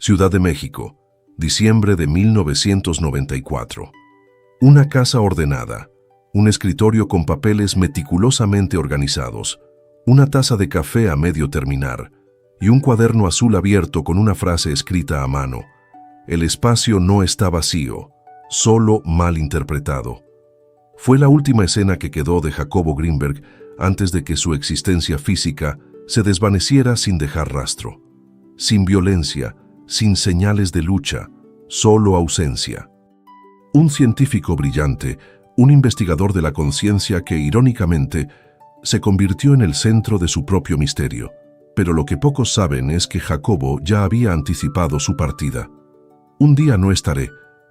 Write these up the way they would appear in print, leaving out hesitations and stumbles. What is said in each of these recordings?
Ciudad de México, diciembre de 1994. Una casa ordenada, un escritorio con papeles meticulosamente organizados, una taza de café a medio terminar y un cuaderno azul abierto con una frase escrita a mano. El espacio no está vacío, solo mal interpretado. Fue la última escena que quedó de Jacobo Greenberg antes de que su existencia física se desvaneciera sin dejar rastro. Sin violencia, sin señales de lucha, solo ausencia. Un científico brillante, un investigador de la conciencia que, irónicamente, se convirtió en el centro de su propio misterio. Pero lo que pocos saben es que Jacobo ya había anticipado su partida. Un día no estaré,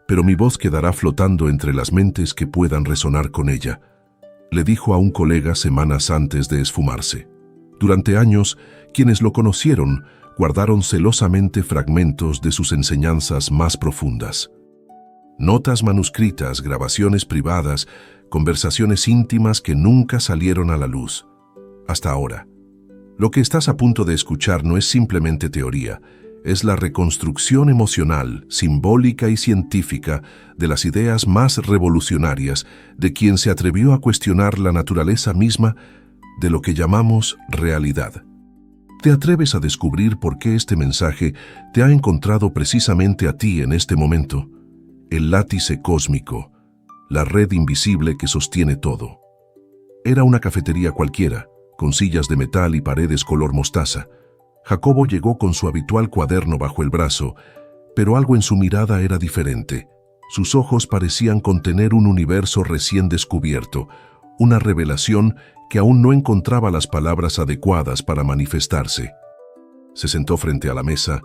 pero mi voz quedará flotando entre las mentes que puedan resonar con ella, le dijo a un colega semanas antes de esfumarse. Durante años, quienes lo conocieron guardaron celosamente fragmentos de sus enseñanzas más profundas. Notas manuscritas, grabaciones privadas, conversaciones íntimas que nunca salieron a la luz. Hasta ahora. Lo que estás a punto de escuchar no es simplemente teoría, es la reconstrucción emocional, simbólica y científica de las ideas más revolucionarias de quien se atrevió a cuestionar la naturaleza misma de lo que llamamos realidad. ¿Te atreves a descubrir por qué este mensaje te ha encontrado precisamente a ti en este momento? El látice cósmico, la red invisible que sostiene todo. Era una cafetería cualquiera, con sillas de metal y paredes color mostaza. Jacobo llegó con su habitual cuaderno bajo el brazo, pero algo en su mirada era diferente. Sus ojos parecían contener un universo recién descubierto, una revelación que aún no encontraba las palabras adecuadas para manifestarse. Se sentó frente a la mesa,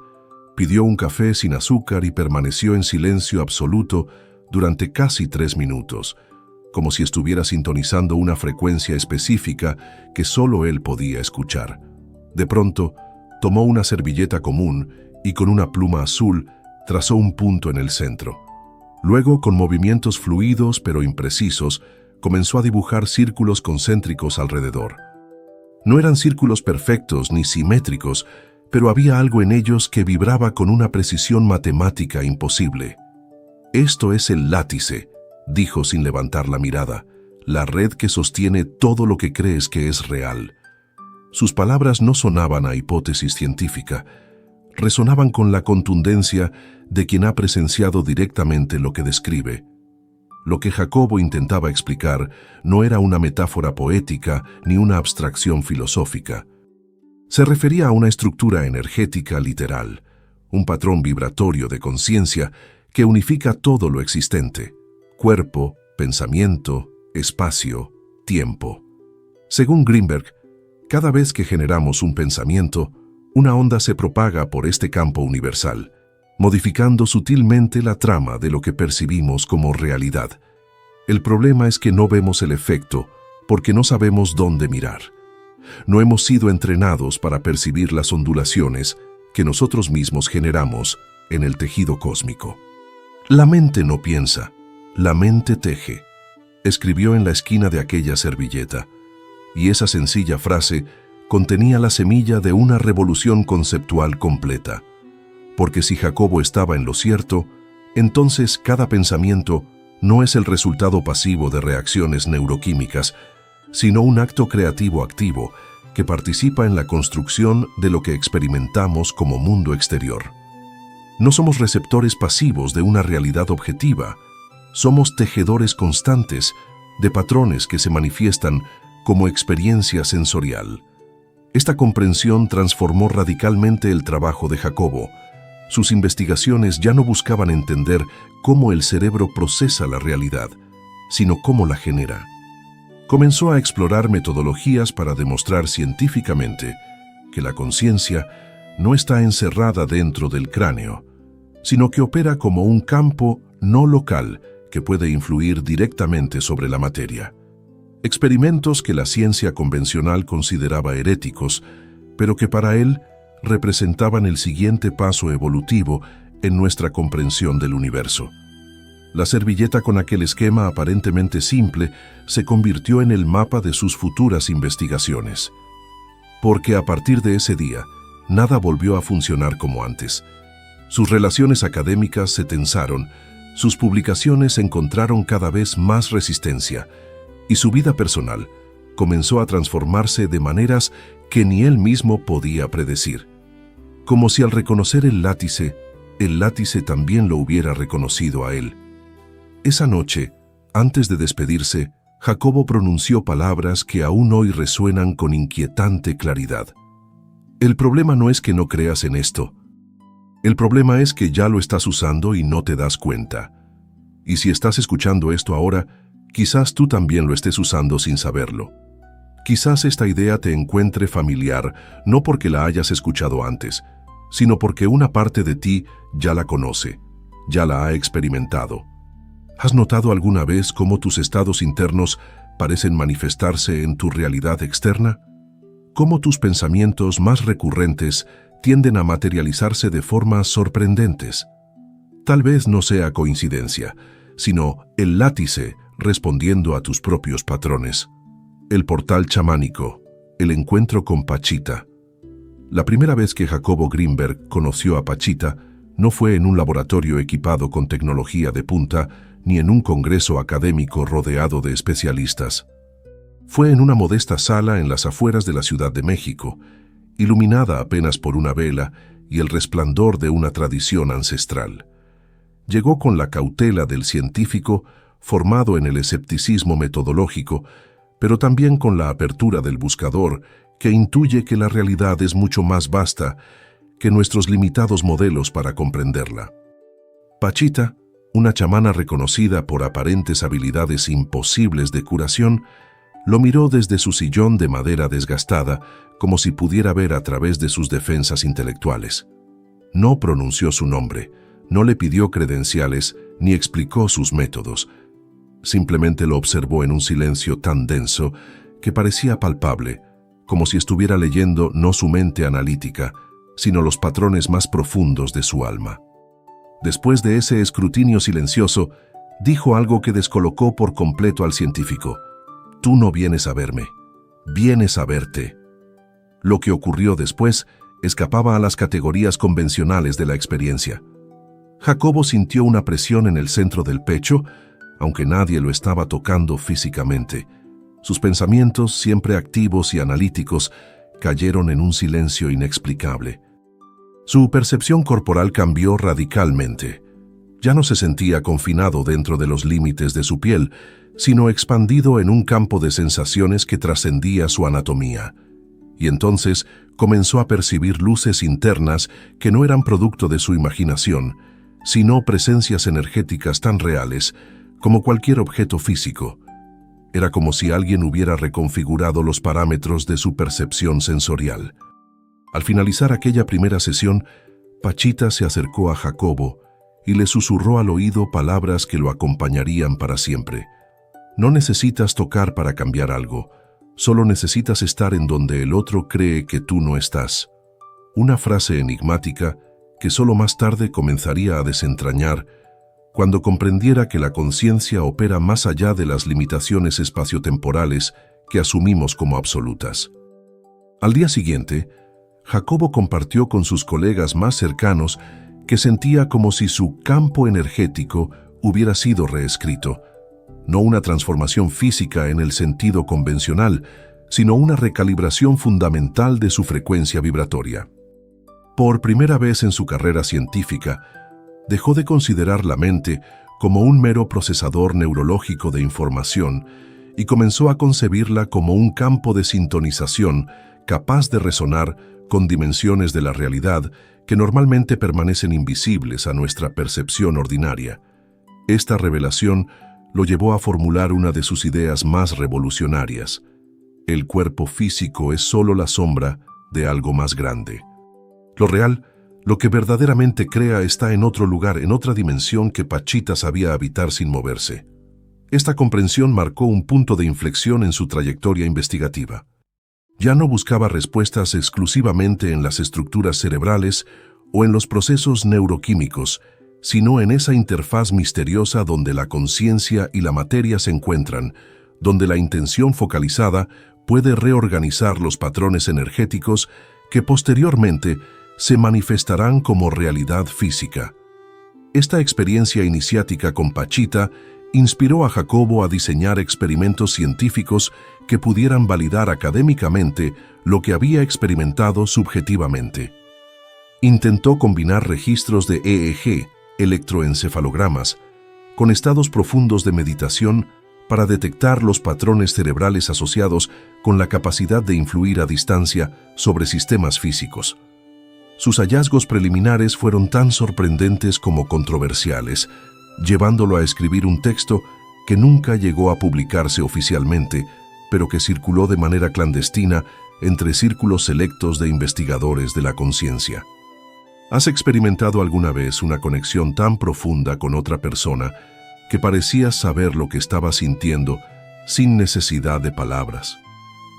pidió un café sin azúcar y permaneció en silencio absoluto durante casi 3 minutos, como si estuviera sintonizando una frecuencia específica que solo él podía escuchar. De pronto, tomó una servilleta común y con una pluma azul trazó un punto en el centro. Luego, con movimientos fluidos pero imprecisos, comenzó a dibujar círculos concéntricos alrededor. No eran círculos perfectos ni simétricos, pero había algo en ellos que vibraba con una precisión matemática imposible. «Esto es el látice», dijo sin levantar la mirada, «la red que sostiene todo lo que crees que es real». Sus palabras no sonaban a hipótesis científica, resonaban con la contundencia de quien ha presenciado directamente lo que describe. Lo que Jacobo intentaba explicar no era una metáfora poética ni una abstracción filosófica. Se refería a una estructura energética literal, un patrón vibratorio de conciencia que unifica todo lo existente: cuerpo, pensamiento, espacio, tiempo. Según Greenberg, cada vez que generamos un pensamiento, una onda se propaga por este campo universal, modificando sutilmente la trama de lo que percibimos como realidad. El problema es que no vemos el efecto porque no sabemos dónde mirar. No hemos sido entrenados para percibir las ondulaciones que nosotros mismos generamos en el tejido cósmico. La mente no piensa, la mente teje, escribió en la esquina de aquella servilleta, y esa sencilla frase contenía la semilla de una revolución conceptual completa. Porque si Jacobo estaba en lo cierto, entonces cada pensamiento no es el resultado pasivo de reacciones neuroquímicas, sino un acto creativo activo que participa en la construcción de lo que experimentamos como mundo exterior. No somos receptores pasivos de una realidad objetiva, somos tejedores constantes de patrones que se manifiestan como experiencia sensorial. Esta comprensión transformó radicalmente el trabajo de Jacobo. Sus investigaciones ya no buscaban entender cómo el cerebro procesa la realidad, sino cómo la genera. Comenzó a explorar metodologías para demostrar científicamente que la conciencia no está encerrada dentro del cráneo, sino que opera como un campo no local que puede influir directamente sobre la materia. Experimentos que la ciencia convencional consideraba heréticos, pero que para él representaban el siguiente paso evolutivo en nuestra comprensión del universo. La servilleta con aquel esquema aparentemente simple se convirtió en el mapa de sus futuras investigaciones. Porque a partir de ese día, nada volvió a funcionar como antes. Sus relaciones académicas se tensaron, sus publicaciones encontraron cada vez más resistencia y su vida personal comenzó a transformarse de maneras que ni él mismo podía predecir. Como si al reconocer el látice también lo hubiera reconocido a él. Esa noche, antes de despedirse, Jacobo pronunció palabras que aún hoy resuenan con inquietante claridad. El problema no es que no creas en esto. El problema es que ya lo estás usando y no te das cuenta. Y si estás escuchando esto ahora, quizás tú también lo estés usando sin saberlo. Quizás esta idea te encuentre familiar, no porque la hayas escuchado antes, sino porque una parte de ti ya la conoce, ya la ha experimentado. ¿Has notado alguna vez cómo tus estados internos parecen manifestarse en tu realidad externa? ¿Cómo tus pensamientos más recurrentes tienden a materializarse de formas sorprendentes? Tal vez no sea coincidencia, sino el látice respondiendo a tus propios patrones. El portal chamánico, el encuentro con Pachita. La primera vez que Jacobo Grinberg conoció a Pachita no fue en un laboratorio equipado con tecnología de punta ni en un congreso académico rodeado de especialistas. Fue en una modesta sala en las afueras de la Ciudad de México, iluminada apenas por una vela y el resplandor de una tradición ancestral. Llegó con la cautela del científico formado en el escepticismo metodológico, pero también con la apertura del buscador que intuye que la realidad es mucho más vasta que nuestros limitados modelos para comprenderla. Pachita, una chamana reconocida por aparentes habilidades imposibles de curación, lo miró desde su sillón de madera desgastada, como si pudiera ver a través de sus defensas intelectuales. No pronunció su nombre, no le pidió credenciales, ni explicó sus métodos. Simplemente lo observó en un silencio tan denso que parecía palpable, como si estuviera leyendo no su mente analítica, sino los patrones más profundos de su alma. Después de ese escrutinio silencioso, dijo algo que descolocó por completo al científico. «Tú no vienes a verme, vienes a verte». Lo que ocurrió después escapaba a las categorías convencionales de la experiencia. Jacobo sintió una presión en el centro del pecho, aunque nadie lo estaba tocando físicamente. Sus pensamientos, siempre activos y analíticos, cayeron en un silencio inexplicable. Su percepción corporal cambió radicalmente. Ya no se sentía confinado dentro de los límites de su piel, sino expandido en un campo de sensaciones que trascendía su anatomía. Y entonces comenzó a percibir luces internas que no eran producto de su imaginación, sino presencias energéticas tan reales como cualquier objeto físico. Era como si alguien hubiera reconfigurado los parámetros de su percepción sensorial. Al finalizar aquella primera sesión, Pachita se acercó a Jacobo y le susurró al oído palabras que lo acompañarían para siempre. No necesitas tocar para cambiar algo, solo necesitas estar en donde el otro cree que tú no estás. Una frase enigmática que solo más tarde comenzaría a desentrañar cuando comprendiera que la conciencia opera más allá de las limitaciones espaciotemporales que asumimos como absolutas. Al día siguiente, Jacobo compartió con sus colegas más cercanos que sentía como si su campo energético hubiera sido reescrito. No una transformación física en el sentido convencional, sino una recalibración fundamental de su frecuencia vibratoria. Por primera vez en su carrera científica, dejó de considerar la mente como un mero procesador neurológico de información y comenzó a concebirla como un campo de sintonización capaz de resonar con dimensiones de la realidad que normalmente permanecen invisibles a nuestra percepción ordinaria. Esta revelación lo llevó a formular una de sus ideas más revolucionarias. El cuerpo físico es solo la sombra de algo más grande. Lo real, lo que verdaderamente crea, está en otro lugar, en otra dimensión que Pachita sabía habitar sin moverse. Esta comprensión marcó un punto de inflexión en su trayectoria investigativa. Ya no buscaba respuestas exclusivamente en las estructuras cerebrales o en los procesos neuroquímicos, sino en esa interfaz misteriosa donde la conciencia y la materia se encuentran, donde la intención focalizada puede reorganizar los patrones energéticos que posteriormente se manifestarán como realidad física. Esta experiencia iniciática con Pachita inspiró a Jacobo a diseñar experimentos científicos que pudieran validar académicamente lo que había experimentado subjetivamente. Intentó combinar registros de EEG, electroencefalogramas, con estados profundos de meditación para detectar los patrones cerebrales asociados con la capacidad de influir a distancia sobre sistemas físicos. Sus hallazgos preliminares fueron tan sorprendentes como controversiales, llevándolo a escribir un texto que nunca llegó a publicarse oficialmente, pero que circuló de manera clandestina entre círculos selectos de investigadores de la conciencia. ¿Has experimentado alguna vez una conexión tan profunda con otra persona que parecías saber lo que estaba sintiendo sin necesidad de palabras?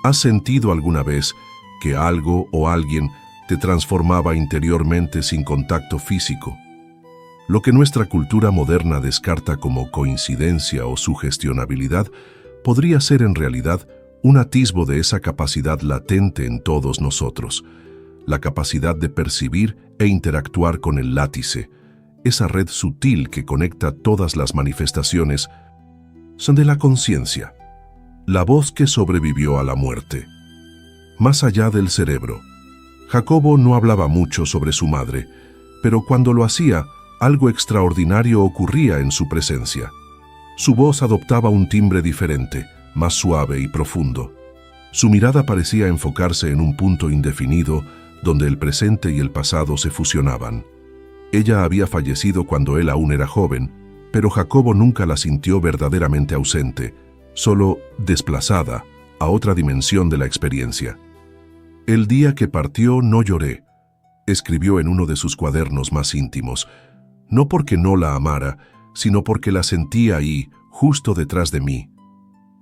¿Has sentido alguna vez que algo o alguien te transformaba interiormente sin contacto físico? Lo que nuestra cultura moderna descarta como coincidencia o sugestionabilidad podría ser en realidad un atisbo de esa capacidad latente en todos nosotros, la capacidad de percibir e interactuar con el látice, esa red sutil que conecta todas las manifestaciones de la conciencia, la voz que sobrevivió a la muerte. Más allá del cerebro, Jacobo no hablaba mucho sobre su madre, pero cuando lo hacía, algo extraordinario ocurría en su presencia. Su voz adoptaba un timbre diferente, más suave y profundo. Su mirada parecía enfocarse en un punto indefinido donde el presente y el pasado se fusionaban. Ella había fallecido cuando él aún era joven, pero Jacobo nunca la sintió verdaderamente ausente, solo desplazada a otra dimensión de la experiencia. El día que partió no lloré, escribió en uno de sus cuadernos más íntimos, no porque no la amara, sino porque la sentía ahí, justo detrás de mí.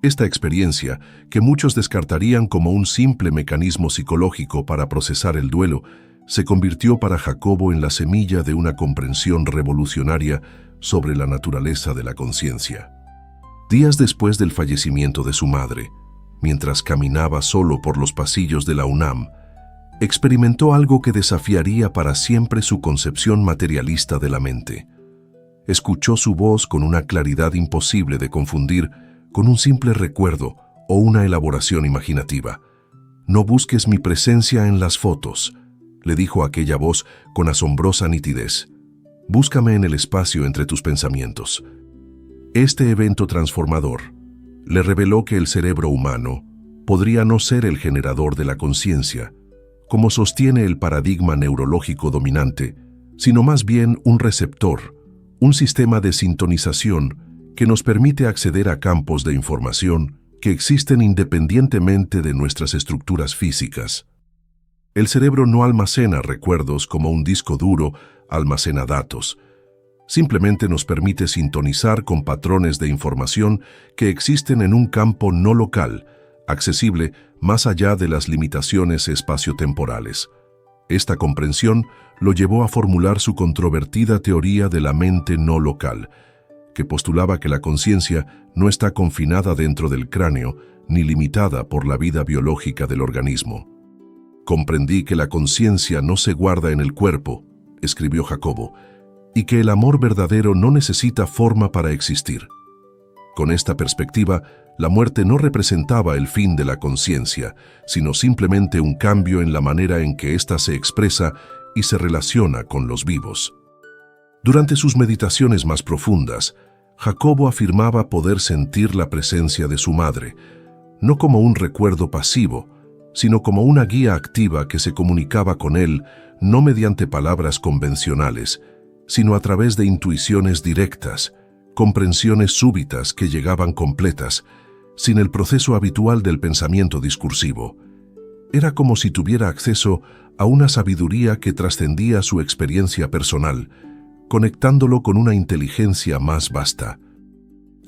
Esta experiencia, que muchos descartarían como un simple mecanismo psicológico para procesar el duelo, se convirtió para Jacobo en la semilla de una comprensión revolucionaria sobre la naturaleza de la conciencia. Días después del fallecimiento de su madre, mientras caminaba solo por los pasillos de la UNAM, experimentó algo que desafiaría para siempre su concepción materialista de la mente. Escuchó su voz con una claridad imposible de confundir con un simple recuerdo o una elaboración imaginativa. «No busques mi presencia en las fotos», le dijo aquella voz con asombrosa nitidez. «Búscame en el espacio entre tus pensamientos». Este evento transformador le reveló que el cerebro humano podría no ser el generador de la conciencia, como sostiene el paradigma neurológico dominante, sino más bien un receptor, un sistema de sintonización que nos permite acceder a campos de información que existen independientemente de nuestras estructuras físicas. El cerebro no almacena recuerdos como un disco duro almacena datos. Simplemente nos permite sintonizar con patrones de información que existen en un campo no local, accesible más allá de las limitaciones espaciotemporales. Esta comprensión lo llevó a formular su controvertida teoría de la mente no local, que postulaba que la conciencia no está confinada dentro del cráneo ni limitada por la vida biológica del organismo. «Comprendí que la conciencia no se guarda en el cuerpo», escribió Jacobo, «y que el amor verdadero no necesita forma para existir». Con esta perspectiva, la muerte no representaba el fin de la conciencia, sino simplemente un cambio en la manera en que ésta se expresa y se relaciona con los vivos. Durante sus meditaciones más profundas, Jacobo afirmaba poder sentir la presencia de su madre, no como un recuerdo pasivo, sino como una guía activa que se comunicaba con él no mediante palabras convencionales, sino a través de intuiciones directas, comprensiones súbitas que llegaban completas, sin el proceso habitual del pensamiento discursivo. Era como si tuviera acceso a una sabiduría que trascendía su experiencia personal, conectándolo con una inteligencia más vasta.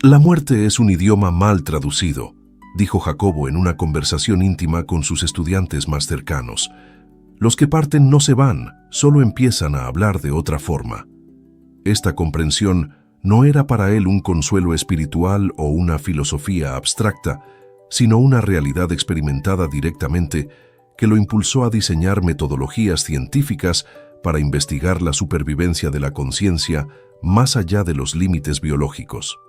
«La muerte es un idioma mal traducido», dijo Jacobo en una conversación íntima con sus estudiantes más cercanos. «Los que parten no se van, solo empiezan a hablar de otra forma». Esta comprensión no era para él un consuelo espiritual o una filosofía abstracta, sino una realidad experimentada directamente que lo impulsó a diseñar metodologías científicas para investigar la supervivencia de la conciencia más allá de los límites biológicos.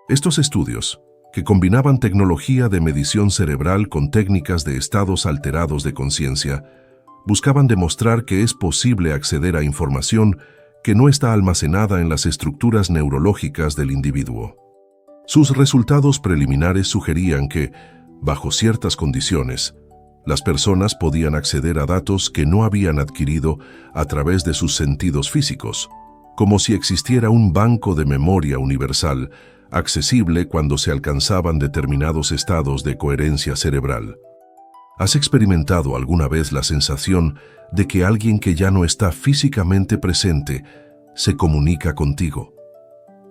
Estos estudios, que combinaban tecnología de medición cerebral con técnicas de estados alterados de conciencia, buscaban demostrar que es posible acceder a información que no está almacenada en las estructuras neurológicas del individuo. Sus resultados preliminares sugerían que, bajo ciertas condiciones, las personas podían acceder a datos que no habían adquirido a través de sus sentidos físicos, como si existiera un banco de memoria universal accesible cuando se alcanzaban determinados estados de coherencia cerebral. ¿Has experimentado alguna vez la sensación de que alguien que ya no está físicamente presente se comunica contigo?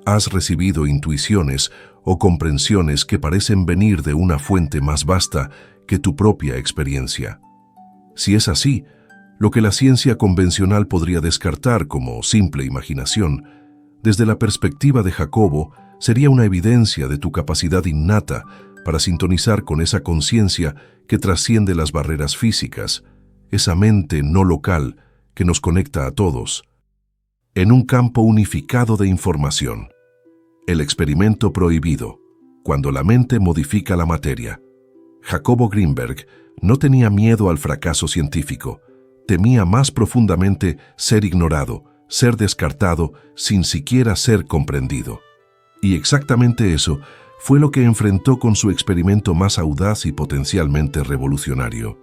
¿Has recibido intuiciones o comprensiones que parecen venir de una fuente más vasta que tu propia experiencia? Si es así, lo que la ciencia convencional podría descartar como simple imaginación, desde la perspectiva de Jacobo, sería una evidencia de tu capacidad innata para sintonizar con esa conciencia que trasciende las barreras físicas, esa mente no local que nos conecta a todos, en un campo unificado de información. El experimento prohibido, cuando la mente modifica la materia. Jacobo Greenberg no tenía miedo al fracaso científico, temía más profundamente ser ignorado, ser descartado sin siquiera ser comprendido. Y exactamente eso fue lo que enfrentó con su experimento más audaz y potencialmente revolucionario.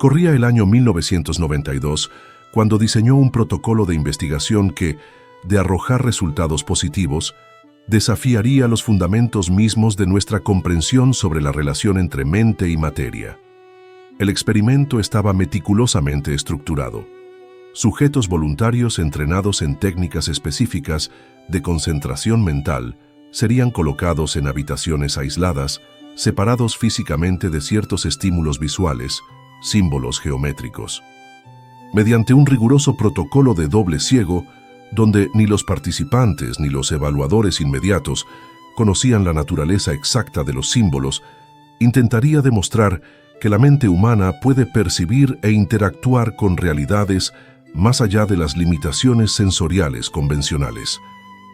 Corría el año 1992 cuando diseñó un protocolo de investigación que, de arrojar resultados positivos, desafiaría los fundamentos mismos de nuestra comprensión sobre la relación entre mente y materia. El experimento estaba meticulosamente estructurado. Sujetos voluntarios entrenados en técnicas específicas de concentración mental serían colocados en habitaciones aisladas, separados físicamente de ciertos estímulos visuales, símbolos geométricos. Mediante un riguroso protocolo de doble ciego, donde ni los participantes ni los evaluadores inmediatos conocían la naturaleza exacta de los símbolos, intentaría demostrar que la mente humana puede percibir e interactuar con realidades más allá de las limitaciones sensoriales convencionales.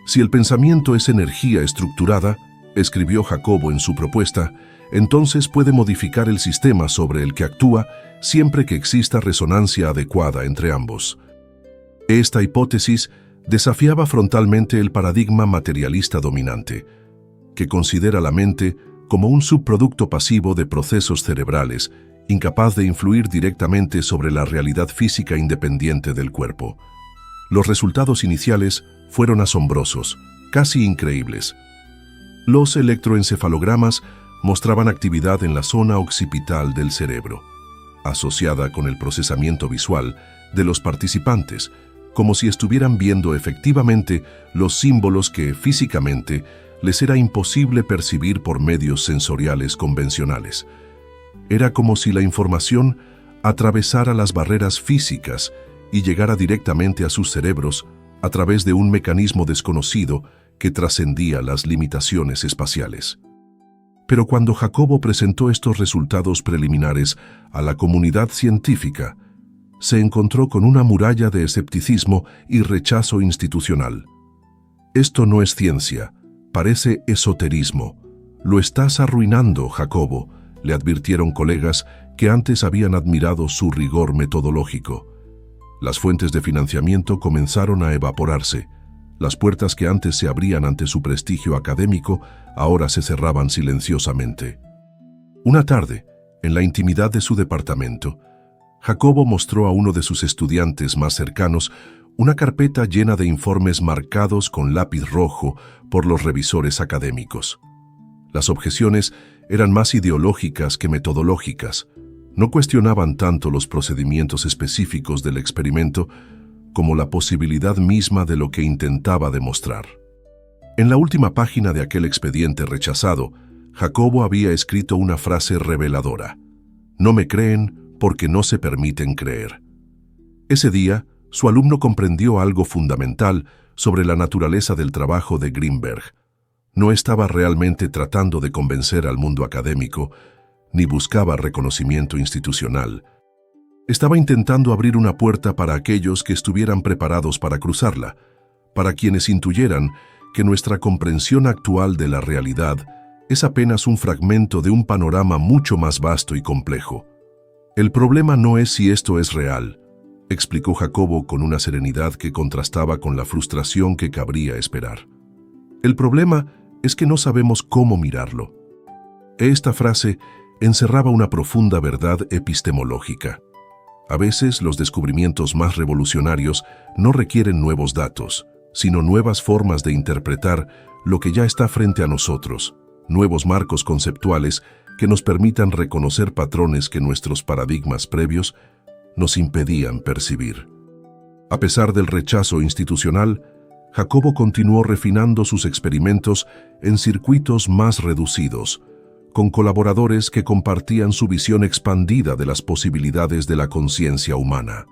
Si el pensamiento es energía estructurada, escribió Jacobo en su propuesta, entonces puede modificar el sistema sobre el que actúa siempre que exista resonancia adecuada entre ambos. Esta hipótesis desafiaba frontalmente el paradigma materialista dominante, que considera la mente como un subproducto pasivo de procesos cerebrales, incapaz de influir directamente sobre la realidad física independiente del cuerpo. Los resultados iniciales fueron asombrosos, casi increíbles. Los electroencefalogramas mostraban actividad en la zona occipital del cerebro, asociada con el procesamiento visual de los participantes, como si estuvieran viendo efectivamente los símbolos que físicamente les era imposible percibir por medios sensoriales convencionales. Era como si la información atravesara las barreras físicas y llegara directamente a sus cerebros a través de un mecanismo desconocido que trascendía las limitaciones espaciales. Pero cuando Jacobo presentó estos resultados preliminares a la comunidad científica, se encontró con una muralla de escepticismo y rechazo institucional. Esto no es ciencia, parece esoterismo. Lo estás arruinando, Jacobo, le advirtieron colegas que antes habían admirado su rigor metodológico. Las fuentes de financiamiento comenzaron a evaporarse. Las puertas que antes se abrían ante su prestigio académico ahora se cerraban silenciosamente. Una tarde, en la intimidad de su departamento, Jacobo mostró a uno de sus estudiantes más cercanos una carpeta llena de informes marcados con lápiz rojo por los revisores académicos. Las objeciones eran más ideológicas que metodológicas. No cuestionaban tanto los procedimientos específicos del experimento como la posibilidad misma de lo que intentaba demostrar. En la última página de aquel expediente rechazado, Jacobo había escrito una frase reveladora: «No me creen porque no se permiten creer». Ese día, su alumno comprendió algo fundamental sobre la naturaleza del trabajo de Greenberg. No estaba realmente tratando de convencer al mundo académico, ni buscaba reconocimiento institucional. Estaba intentando abrir una puerta para aquellos que estuvieran preparados para cruzarla, para quienes intuyeran que nuestra comprensión actual de la realidad es apenas un fragmento de un panorama mucho más vasto y complejo. El problema no es si esto es real, explicó Jacobo con una serenidad que contrastaba con la frustración que cabría esperar. El problema es que no sabemos cómo mirarlo. Esta frase encerraba una profunda verdad epistemológica. A veces los descubrimientos más revolucionarios no requieren nuevos datos, sino nuevas formas de interpretar lo que ya está frente a nosotros, nuevos marcos conceptuales que nos permitan reconocer patrones que nuestros paradigmas previos nos impedían percibir. A pesar del rechazo institucional, Jacobo continuó refinando sus experimentos en circuitos más reducidos, con colaboradores que compartían su visión expandida de las posibilidades de la conciencia humana.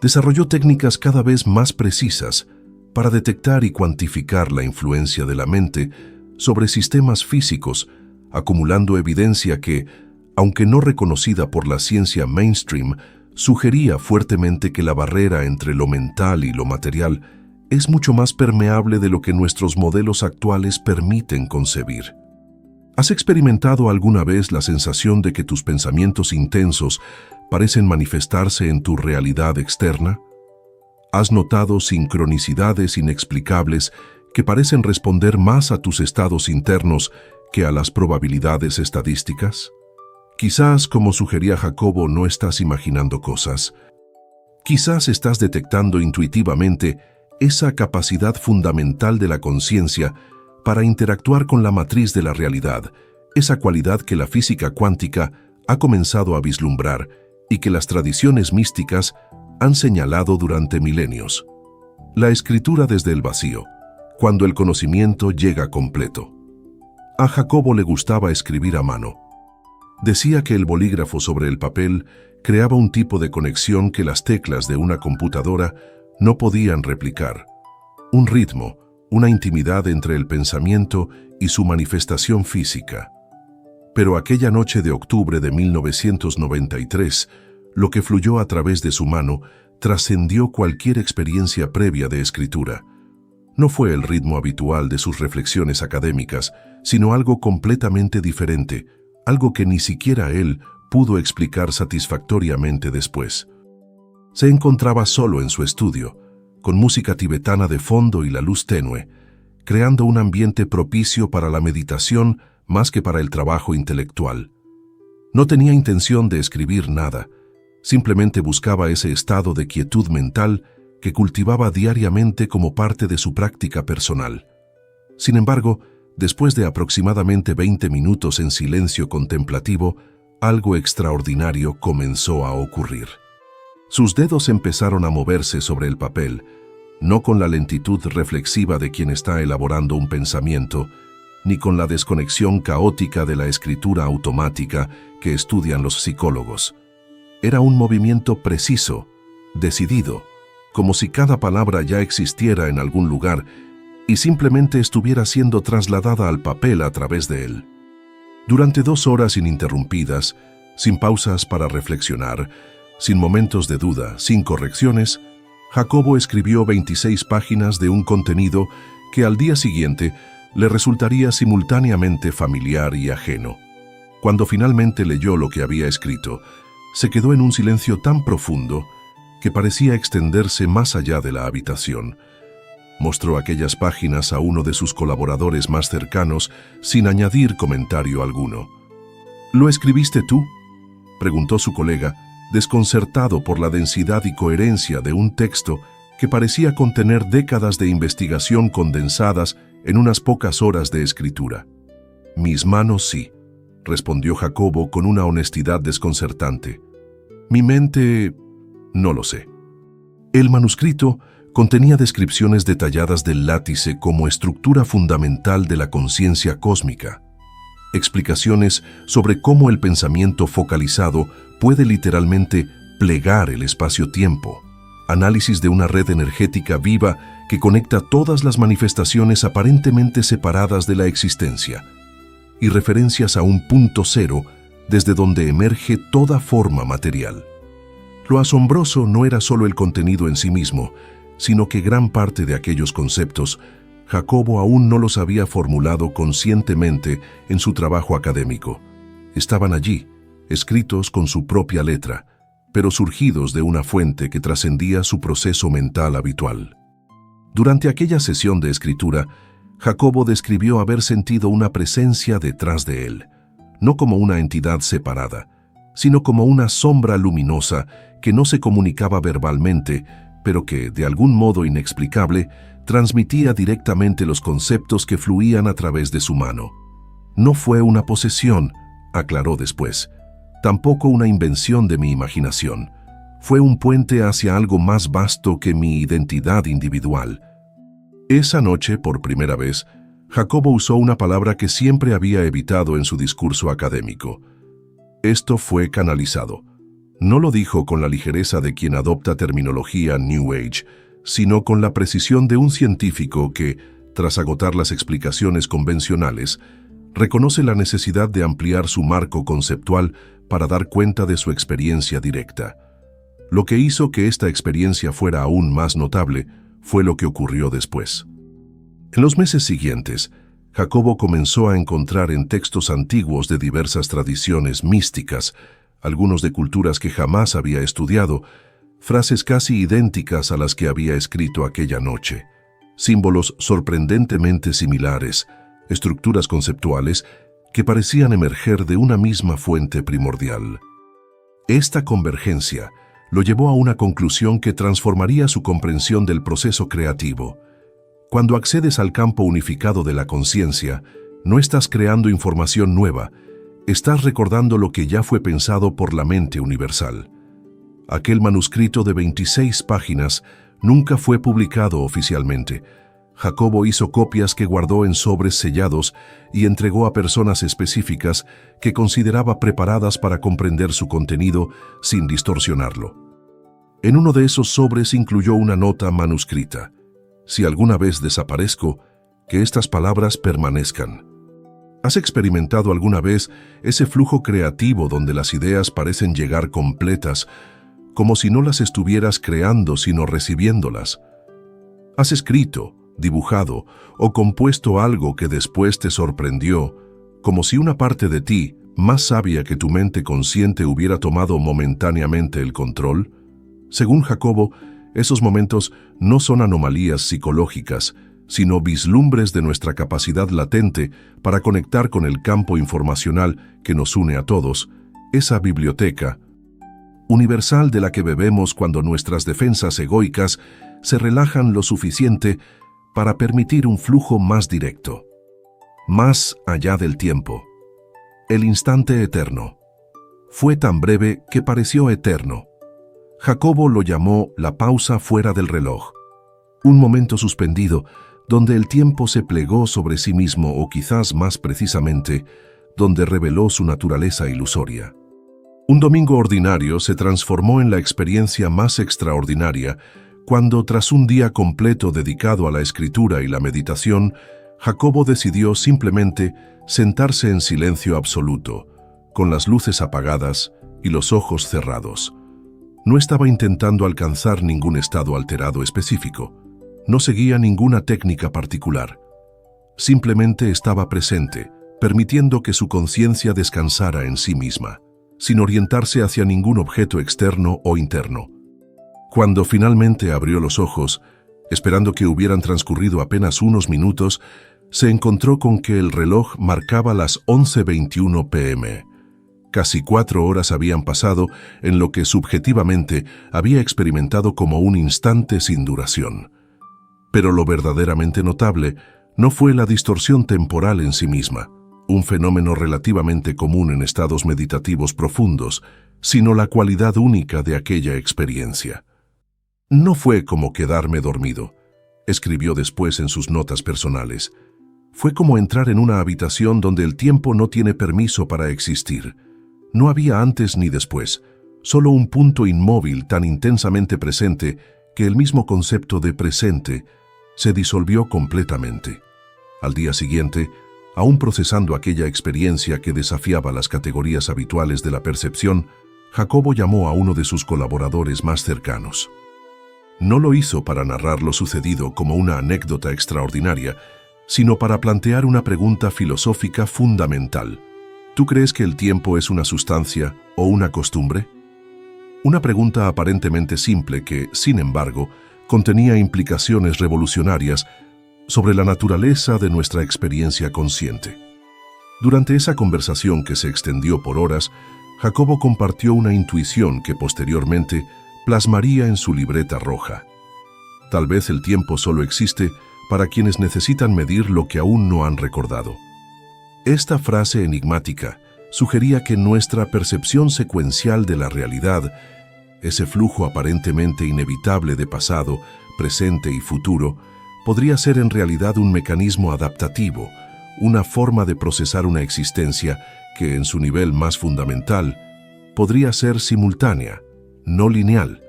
Desarrolló técnicas cada vez más precisas para detectar y cuantificar la influencia de la mente sobre sistemas físicos, acumulando evidencia que, aunque no reconocida por la ciencia mainstream, sugería fuertemente que la barrera entre lo mental y lo material es mucho más permeable de lo que nuestros modelos actuales permiten concebir. ¿Has experimentado alguna vez la sensación de que tus pensamientos intensos parecen manifestarse en tu realidad externa? ¿Has notado sincronicidades inexplicables que parecen responder más a tus estados internos que a las probabilidades estadísticas? Quizás, como sugería Jacobo, no estás imaginando cosas. Quizás estás detectando intuitivamente esa capacidad fundamental de la conciencia para interactuar con la matriz de la realidad, esa cualidad que la física cuántica ha comenzado a vislumbrar y que las tradiciones místicas han señalado durante milenios. La escritura desde el vacío, cuando el conocimiento llega completo. A Jacobo le gustaba escribir a mano. Decía que el bolígrafo sobre el papel creaba un tipo de conexión que las teclas de una computadora no podían replicar. Un ritmo, una intimidad entre el pensamiento y su manifestación física. Pero aquella noche de octubre de 1993, lo que fluyó a través de su mano trascendió cualquier experiencia previa de escritura. No fue el ritmo habitual de sus reflexiones académicas, sino algo completamente diferente, algo que ni siquiera él pudo explicar satisfactoriamente después. Se encontraba solo en su estudio, con música tibetana de fondo y la luz tenue, creando un ambiente propicio para la meditación más que para el trabajo intelectual. No tenía intención de escribir nada, simplemente buscaba ese estado de quietud mental que cultivaba diariamente como parte de su práctica personal. Sin embargo, después de aproximadamente 20 minutos en silencio contemplativo, algo extraordinario comenzó a ocurrir. Sus dedos empezaron a moverse sobre el papel, no con la lentitud reflexiva de quien está elaborando un pensamiento, ni con la desconexión caótica de la escritura automática que estudian los psicólogos. Era un movimiento preciso, decidido, como si cada palabra ya existiera en algún lugar y simplemente estuviera siendo trasladada al papel a través de él. Durante 2 horas ininterrumpidas, sin pausas para reflexionar, sin momentos de duda, sin correcciones, Jacobo escribió 26 páginas de un contenido que al día siguiente le resultaría simultáneamente familiar y ajeno. Cuando finalmente leyó lo que había escrito, se quedó en un silencio tan profundo que parecía extenderse más allá de la habitación. Mostró aquellas páginas a uno de sus colaboradores más cercanos sin añadir comentario alguno. ¿Lo escribiste tú?, preguntó su colega, desconcertado por la densidad y coherencia de un texto que parecía contener décadas de investigación condensadas en unas pocas horas de escritura. «Mis manos sí», respondió Jacobo con una honestidad desconcertante. «Mi mente, no lo sé». El manuscrito contenía descripciones detalladas del látice como estructura fundamental de la conciencia cósmica, explicaciones sobre cómo el pensamiento focalizado puede literalmente plegar el espacio-tiempo, análisis de una red energética viva que conecta todas las manifestaciones aparentemente separadas de la existencia, y referencias a un punto cero desde donde emerge toda forma material. Lo asombroso no era solo el contenido en sí mismo, sino que gran parte de aquellos conceptos Jacobo aún no los había formulado conscientemente en su trabajo académico. Estaban allí, escritos con su propia letra, pero surgidos de una fuente que trascendía su proceso mental habitual. Durante aquella sesión de escritura, Jacobo describió haber sentido una presencia detrás de él, no como una entidad separada, sino como una sombra luminosa que no se comunicaba verbalmente, pero que, de algún modo inexplicable, transmitía directamente los conceptos que fluían a través de su mano. No fue una posesión, aclaró después, tampoco una invención de mi imaginación. Fue un puente hacia algo más vasto que mi identidad individual. Esa noche, por primera vez, Jacobo usó una palabra que siempre había evitado en su discurso académico. Esto fue canalizado. No lo dijo con la ligereza de quien adopta terminología New Age, sino con la precisión de un científico que, tras agotar las explicaciones convencionales, reconoce la necesidad de ampliar su marco conceptual para dar cuenta de su experiencia directa. Lo que hizo que esta experiencia fuera aún más notable fue lo que ocurrió después. En los meses siguientes, Jacobo comenzó a encontrar en textos antiguos de diversas tradiciones místicas, algunos de culturas que jamás había estudiado, frases casi idénticas a las que había escrito aquella noche, símbolos sorprendentemente similares, estructuras conceptuales que parecían emerger de una misma fuente primordial. Esta convergencia lo llevó a una conclusión que transformaría su comprensión del proceso creativo. Cuando accedes al campo unificado de la conciencia, no estás creando información nueva, estás recordando lo que ya fue pensado por la mente universal. Aquel manuscrito de 26 páginas nunca fue publicado oficialmente. Jacobo hizo copias que guardó en sobres sellados y entregó a personas específicas que consideraba preparadas para comprender su contenido sin distorsionarlo. En uno de esos sobres incluyó una nota manuscrita: si alguna vez desaparezco, que estas palabras permanezcan. ¿Has experimentado alguna vez ese flujo creativo donde las ideas parecen llegar completas, como si no las estuvieras creando sino recibiéndolas? ¿Has escrito, dibujado o compuesto algo que después te sorprendió, como si una parte de ti, más sabia que tu mente consciente, hubiera tomado momentáneamente el control? Según Jacobo, esos momentos no son anomalías psicológicas, sino vislumbres de nuestra capacidad latente para conectar con el campo informacional que nos une a todos, esa biblioteca universal de la que bebemos cuando nuestras defensas egoicas se relajan lo suficiente para permitir un flujo más directo, más allá del tiempo. El instante eterno. Fue tan breve que pareció eterno. Jacobo lo llamó la pausa fuera del reloj, un momento suspendido donde el tiempo se plegó sobre sí mismo, o quizás más precisamente, donde reveló su naturaleza ilusoria. Un domingo ordinario se transformó en la experiencia más extraordinaria cuando, tras un día completo dedicado a la escritura y la meditación, Jacobo decidió simplemente sentarse en silencio absoluto, con las luces apagadas y los ojos cerrados. No estaba intentando alcanzar ningún estado alterado específico. No seguía ninguna técnica particular. Simplemente estaba presente, permitiendo que su conciencia descansara en sí misma, sin orientarse hacia ningún objeto externo o interno. Cuando finalmente abrió los ojos, esperando que hubieran transcurrido apenas unos minutos, se encontró con que el reloj marcaba las 11:21 p.m. Casi 4 horas habían pasado en lo que subjetivamente había experimentado como un instante sin duración. Pero lo verdaderamente notable no fue la distorsión temporal en sí misma, un fenómeno relativamente común en estados meditativos profundos, sino la cualidad única de aquella experiencia. No fue como quedarme dormido, escribió después en sus notas personales. Fue como entrar en una habitación donde el tiempo no tiene permiso para existir. No había antes ni después, solo un punto inmóvil tan intensamente presente que el mismo concepto de presente se disolvió completamente. Al día siguiente, Aún procesando aquella experiencia que desafiaba las categorías habituales de la percepción, Jacobo llamó a uno de sus colaboradores más cercanos. No lo hizo para narrar lo sucedido como una anécdota extraordinaria, sino para plantear una pregunta filosófica fundamental. ¿Tú crees que el tiempo es una sustancia o una costumbre? Una pregunta aparentemente simple que, sin embargo, contenía implicaciones revolucionarias sobre la naturaleza de nuestra experiencia consciente. Durante esa conversación que se extendió por horas, Jacobo compartió una intuición que posteriormente plasmaría en su libreta roja. Tal vez el tiempo solo existe para quienes necesitan medir lo que aún no han recordado. Esta frase enigmática sugería que nuestra percepción secuencial de la realidad, ese flujo aparentemente inevitable de pasado, presente y futuro, podría ser en realidad un mecanismo adaptativo, una forma de procesar una existencia que, en su nivel más fundamental, podría ser simultánea, no lineal,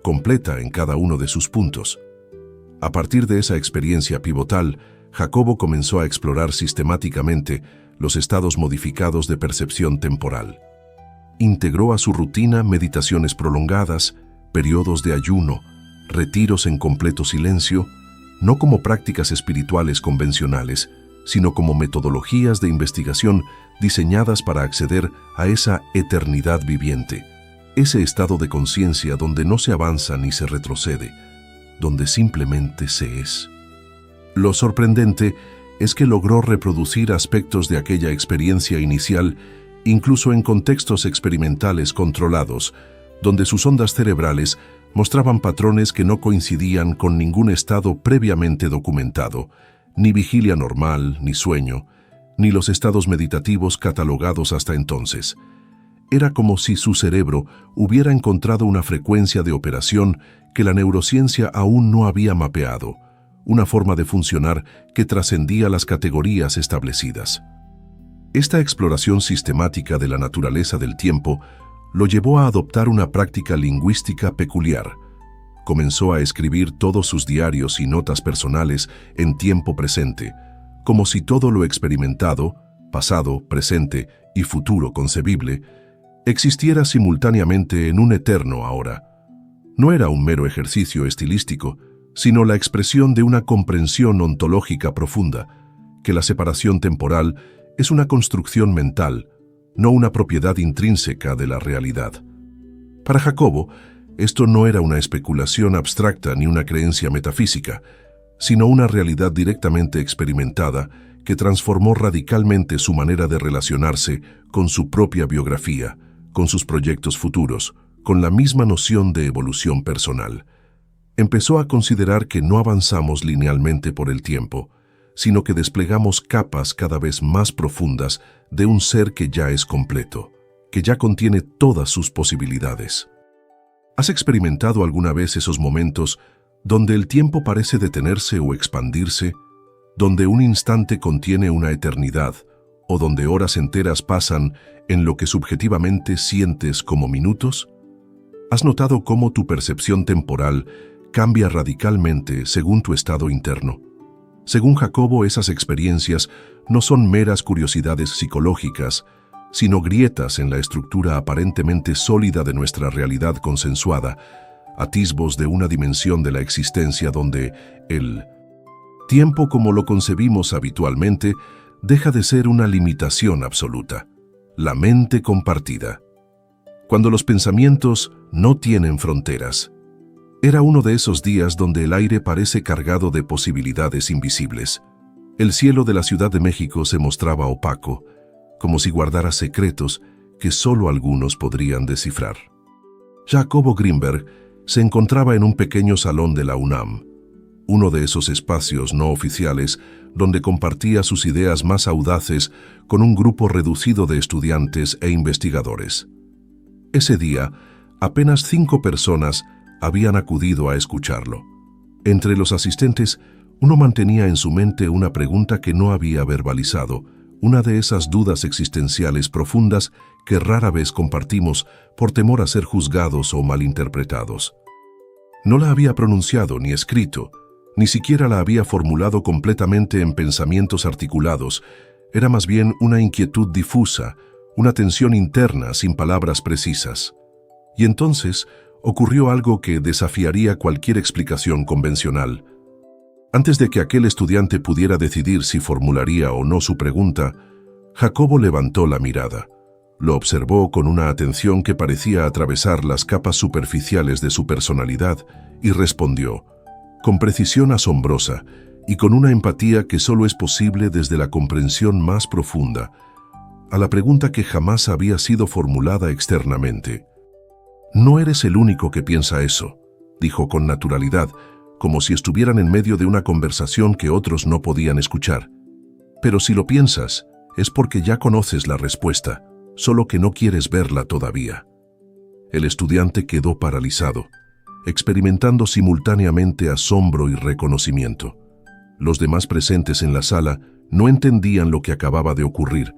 completa en cada uno de sus puntos. A partir de esa experiencia pivotal, Jacobo comenzó a explorar sistemáticamente los estados modificados de percepción temporal. Integró a su rutina meditaciones prolongadas, periodos de ayuno, retiros en completo silencio, no como prácticas espirituales convencionales, sino como metodologías de investigación diseñadas para acceder a esa eternidad viviente, ese estado de conciencia donde no se avanza ni se retrocede, donde simplemente se es. Lo sorprendente es que logró reproducir aspectos de aquella experiencia inicial, incluso en contextos experimentales controlados, donde sus ondas cerebrales mostraban patrones que no coincidían con ningún estado previamente documentado, ni vigilia normal, ni sueño, ni los estados meditativos catalogados hasta entonces. Era como si su cerebro hubiera encontrado una frecuencia de operación que la neurociencia aún no había mapeado, una forma de funcionar que trascendía las categorías establecidas. Esta exploración sistemática de la naturaleza del tiempo lo llevó a adoptar una práctica lingüística peculiar. Comenzó a escribir todos sus diarios y notas personales en tiempo presente, como si todo lo experimentado, pasado, presente y futuro concebible, existiera simultáneamente en un eterno ahora. No era un mero ejercicio estilístico, sino la expresión de una comprensión ontológica profunda, que la separación temporal es una construcción mental, no una propiedad intrínseca de la realidad. Para Jacobo, esto no era una especulación abstracta ni una creencia metafísica, sino una realidad directamente experimentada que transformó radicalmente su manera de relacionarse con su propia biografía, con sus proyectos futuros, con la misma noción de evolución personal. Empezó a considerar que no avanzamos linealmente por el tiempo, sino que desplegamos capas cada vez más profundas de un ser que ya es completo, que ya contiene todas sus posibilidades. ¿Has experimentado alguna vez esos momentos donde el tiempo parece detenerse o expandirse, donde un instante contiene una eternidad, o donde horas enteras pasan en lo que subjetivamente sientes como minutos? ¿Has notado cómo tu percepción temporal cambia radicalmente según tu estado interno? Según Jacobo, esas experiencias no son meras curiosidades psicológicas, sino grietas en la estructura aparentemente sólida de nuestra realidad consensuada, atisbos de una dimensión de la existencia donde el tiempo como lo concebimos habitualmente deja de ser una limitación absoluta, la mente compartida. Cuando los pensamientos no tienen fronteras. Era uno de esos días donde el aire parece cargado de posibilidades invisibles. El cielo de la Ciudad de México se mostraba opaco, como si guardara secretos que solo algunos podrían descifrar. Jacobo Grinberg se encontraba en un pequeño salón de la UNAM, uno de esos espacios no oficiales donde compartía sus ideas más audaces con un grupo reducido de estudiantes e investigadores. Ese día, apenas 5 personas habían acudido a escucharlo. Entre los asistentes, uno mantenía en su mente una pregunta que no había verbalizado, una de esas dudas existenciales profundas que rara vez compartimos por temor a ser juzgados o malinterpretados. No la había pronunciado ni escrito, ni siquiera la había formulado completamente en pensamientos articulados, Era más bien una inquietud difusa, una tensión interna sin palabras precisas. Y entonces ocurrió algo que desafiaría cualquier explicación convencional. Antes de que aquel estudiante pudiera decidir si formularía o no su pregunta, Jacobo levantó la mirada. Lo observó con una atención que parecía atravesar las capas superficiales de su personalidad y respondió, con precisión asombrosa y con una empatía que solo es posible desde la comprensión más profunda, a la pregunta que jamás había sido formulada externamente. «No eres el único que piensa eso», dijo con naturalidad, como si estuvieran en medio de una conversación que otros no podían escuchar. «Pero si lo piensas, es porque ya conoces la respuesta, solo que no quieres verla todavía». El estudiante quedó paralizado, experimentando simultáneamente asombro y reconocimiento. Los demás presentes en la sala no entendían lo que acababa de ocurrir,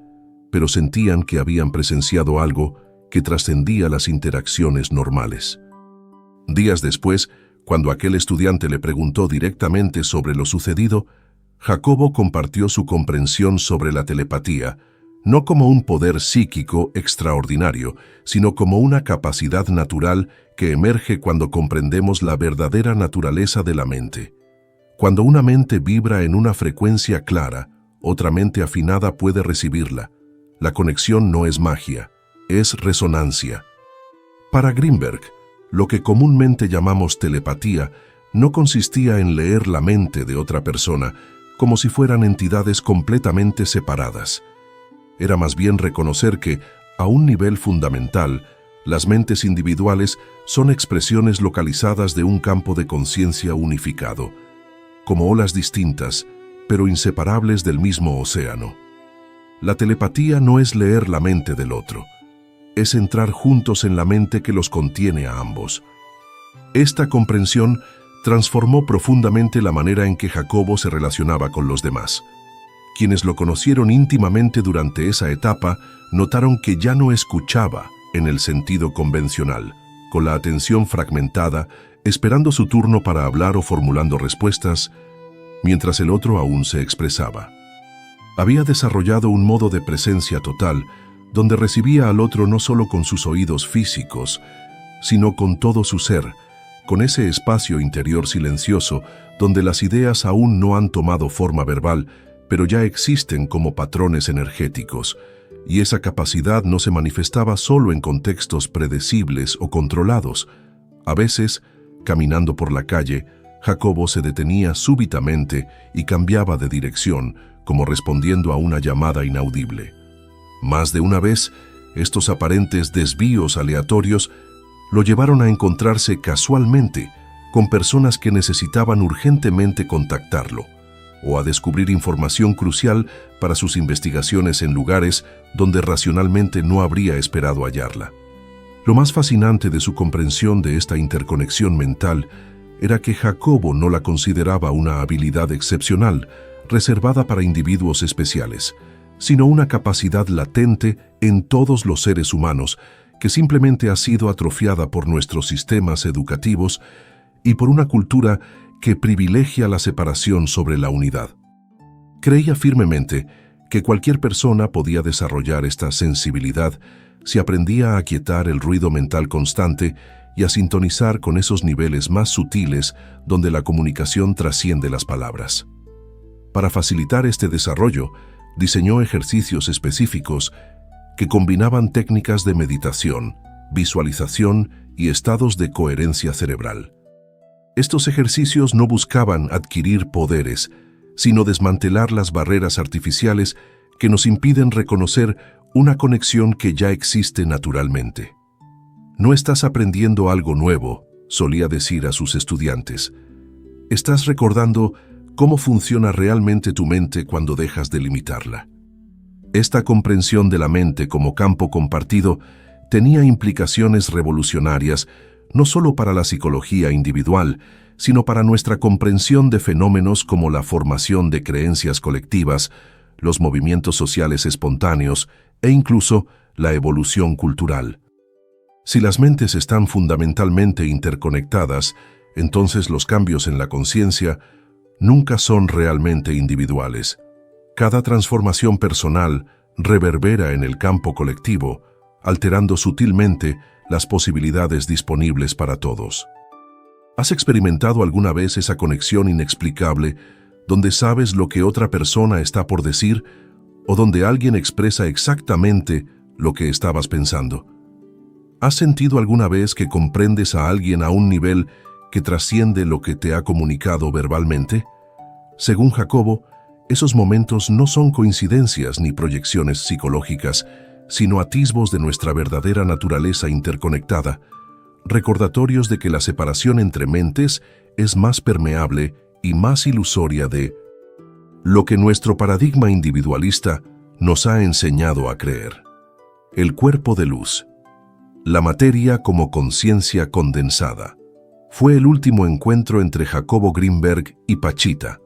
pero sentían que habían presenciado algo que trascendía las interacciones normales. Días después, cuando aquel estudiante le preguntó directamente sobre lo sucedido, Jacobo compartió su comprensión sobre la telepatía, no como un poder psíquico extraordinario, sino como una capacidad natural que emerge cuando comprendemos la verdadera naturaleza de la mente. Cuando una mente vibra en una frecuencia clara, otra mente afinada puede recibirla. La conexión no es magia, es resonancia. Para Greenberg, lo que comúnmente llamamos telepatía no consistía en leer la mente de otra persona como si fueran entidades completamente separadas. Era más bien reconocer que, a un nivel fundamental, las mentes individuales son expresiones localizadas de un campo de conciencia unificado, como olas distintas, pero inseparables del mismo océano. La telepatía no es leer la mente del otro, es entrar juntos en la mente que los contiene a ambos. Esta comprensión transformó profundamente la manera en que Jacobo se relacionaba con los demás. Quienes lo conocieron íntimamente durante esa etapa notaron que ya no escuchaba en el sentido convencional, con la atención fragmentada, esperando su turno para hablar o formulando respuestas, mientras el otro aún se expresaba. Había desarrollado un modo de presencia total, donde recibía al otro no solo con sus oídos físicos, sino con todo su ser, con ese espacio interior silencioso donde las ideas aún no han tomado forma verbal, pero ya existen como patrones energéticos, y esa capacidad no se manifestaba solo en contextos predecibles o controlados. A veces, caminando por la calle, Jacobo se detenía súbitamente y cambiaba de dirección, como respondiendo a una llamada inaudible. Más de una vez, estos aparentes desvíos aleatorios lo llevaron a encontrarse casualmente con personas que necesitaban urgentemente contactarlo, o a descubrir información crucial para sus investigaciones en lugares donde racionalmente no habría esperado hallarla. Lo más fascinante de su comprensión de esta interconexión mental era que Jacobo no la consideraba una habilidad excepcional, reservada para individuos especiales, sino una capacidad latente en todos los seres humanos que simplemente ha sido atrofiada por nuestros sistemas educativos y por una cultura que privilegia la separación sobre la unidad. Creía firmemente que cualquier persona podía desarrollar esta sensibilidad si aprendía a aquietar el ruido mental constante y a sintonizar con esos niveles más sutiles donde la comunicación trasciende las palabras. Para facilitar este desarrollo, diseñó ejercicios específicos que combinaban técnicas de meditación, visualización y estados de coherencia cerebral. Estos ejercicios no buscaban adquirir poderes, sino desmantelar las barreras artificiales que nos impiden reconocer una conexión que ya existe naturalmente. No estás aprendiendo algo nuevo, solía decir a sus estudiantes. Estás recordando cómo funciona realmente tu mente cuando dejas de limitarla. Esta comprensión de la mente como campo compartido tenía implicaciones revolucionarias no solo para la psicología individual, sino para nuestra comprensión de fenómenos como la formación de creencias colectivas, los movimientos sociales espontáneos e incluso la evolución cultural. Si las mentes están fundamentalmente interconectadas, entonces los cambios en la conciencia nunca son realmente individuales. Cada transformación personal reverbera en el campo colectivo, alterando sutilmente las posibilidades disponibles para todos. ¿Has experimentado alguna vez esa conexión inexplicable donde sabes lo que otra persona está por decir o donde alguien expresa exactamente lo que estabas pensando? ¿Has sentido alguna vez que comprendes a alguien a un nivel que trasciende lo que te ha comunicado verbalmente? Según Jacobo, esos momentos no son coincidencias ni proyecciones psicológicas, sino atisbos de nuestra verdadera naturaleza interconectada, recordatorios de que la separación entre mentes es más permeable y más ilusoria de lo que nuestro paradigma individualista nos ha enseñado a creer. El cuerpo de luz. La materia como conciencia condensada. Fue el último encuentro entre Jacobo Greenberg y Pachita.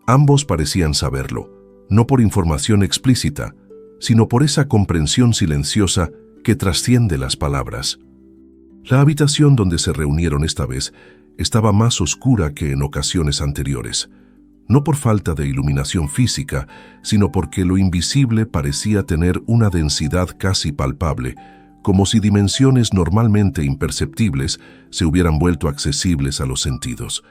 Ambos parecían saberlo, no por información explícita, sino por esa comprensión silenciosa que trasciende las palabras. La habitación donde se reunieron esta vez estaba más oscura que en ocasiones anteriores, no por falta de iluminación física, sino porque lo invisible parecía tener una densidad casi palpable, como si dimensiones normalmente imperceptibles se hubieran vuelto accesibles a los sentidos.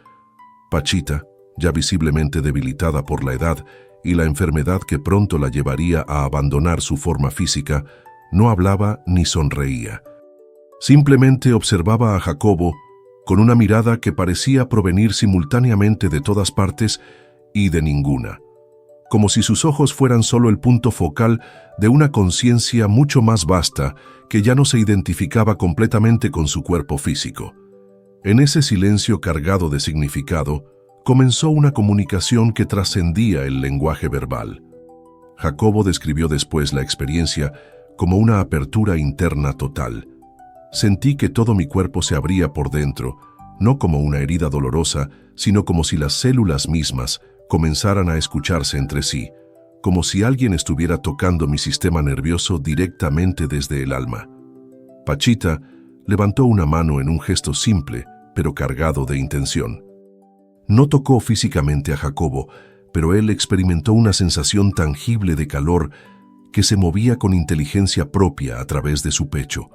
Pachita, ya visiblemente debilitada por la edad y la enfermedad que pronto la llevaría a abandonar su forma física, no hablaba ni sonreía. Simplemente observaba a Jacobo con una mirada que parecía provenir simultáneamente de todas partes y de ninguna, como si sus ojos fueran solo el punto focal de una conciencia mucho más vasta que ya no se identificaba completamente con su cuerpo físico. En ese silencio cargado de significado, comenzó una comunicación que trascendía el lenguaje verbal. Jacobo describió después la experiencia como una apertura interna total. Sentí que todo mi cuerpo se abría por dentro, no como una herida dolorosa, sino como si las células mismas comenzaran a escucharse entre sí, como si alguien estuviera tocando mi sistema nervioso directamente desde el alma. Pachita levantó una mano en un gesto simple, pero cargado de intención. No tocó físicamente a Jacobo, pero él experimentó una sensación tangible de calor que se movía con inteligencia propia a través de su pecho.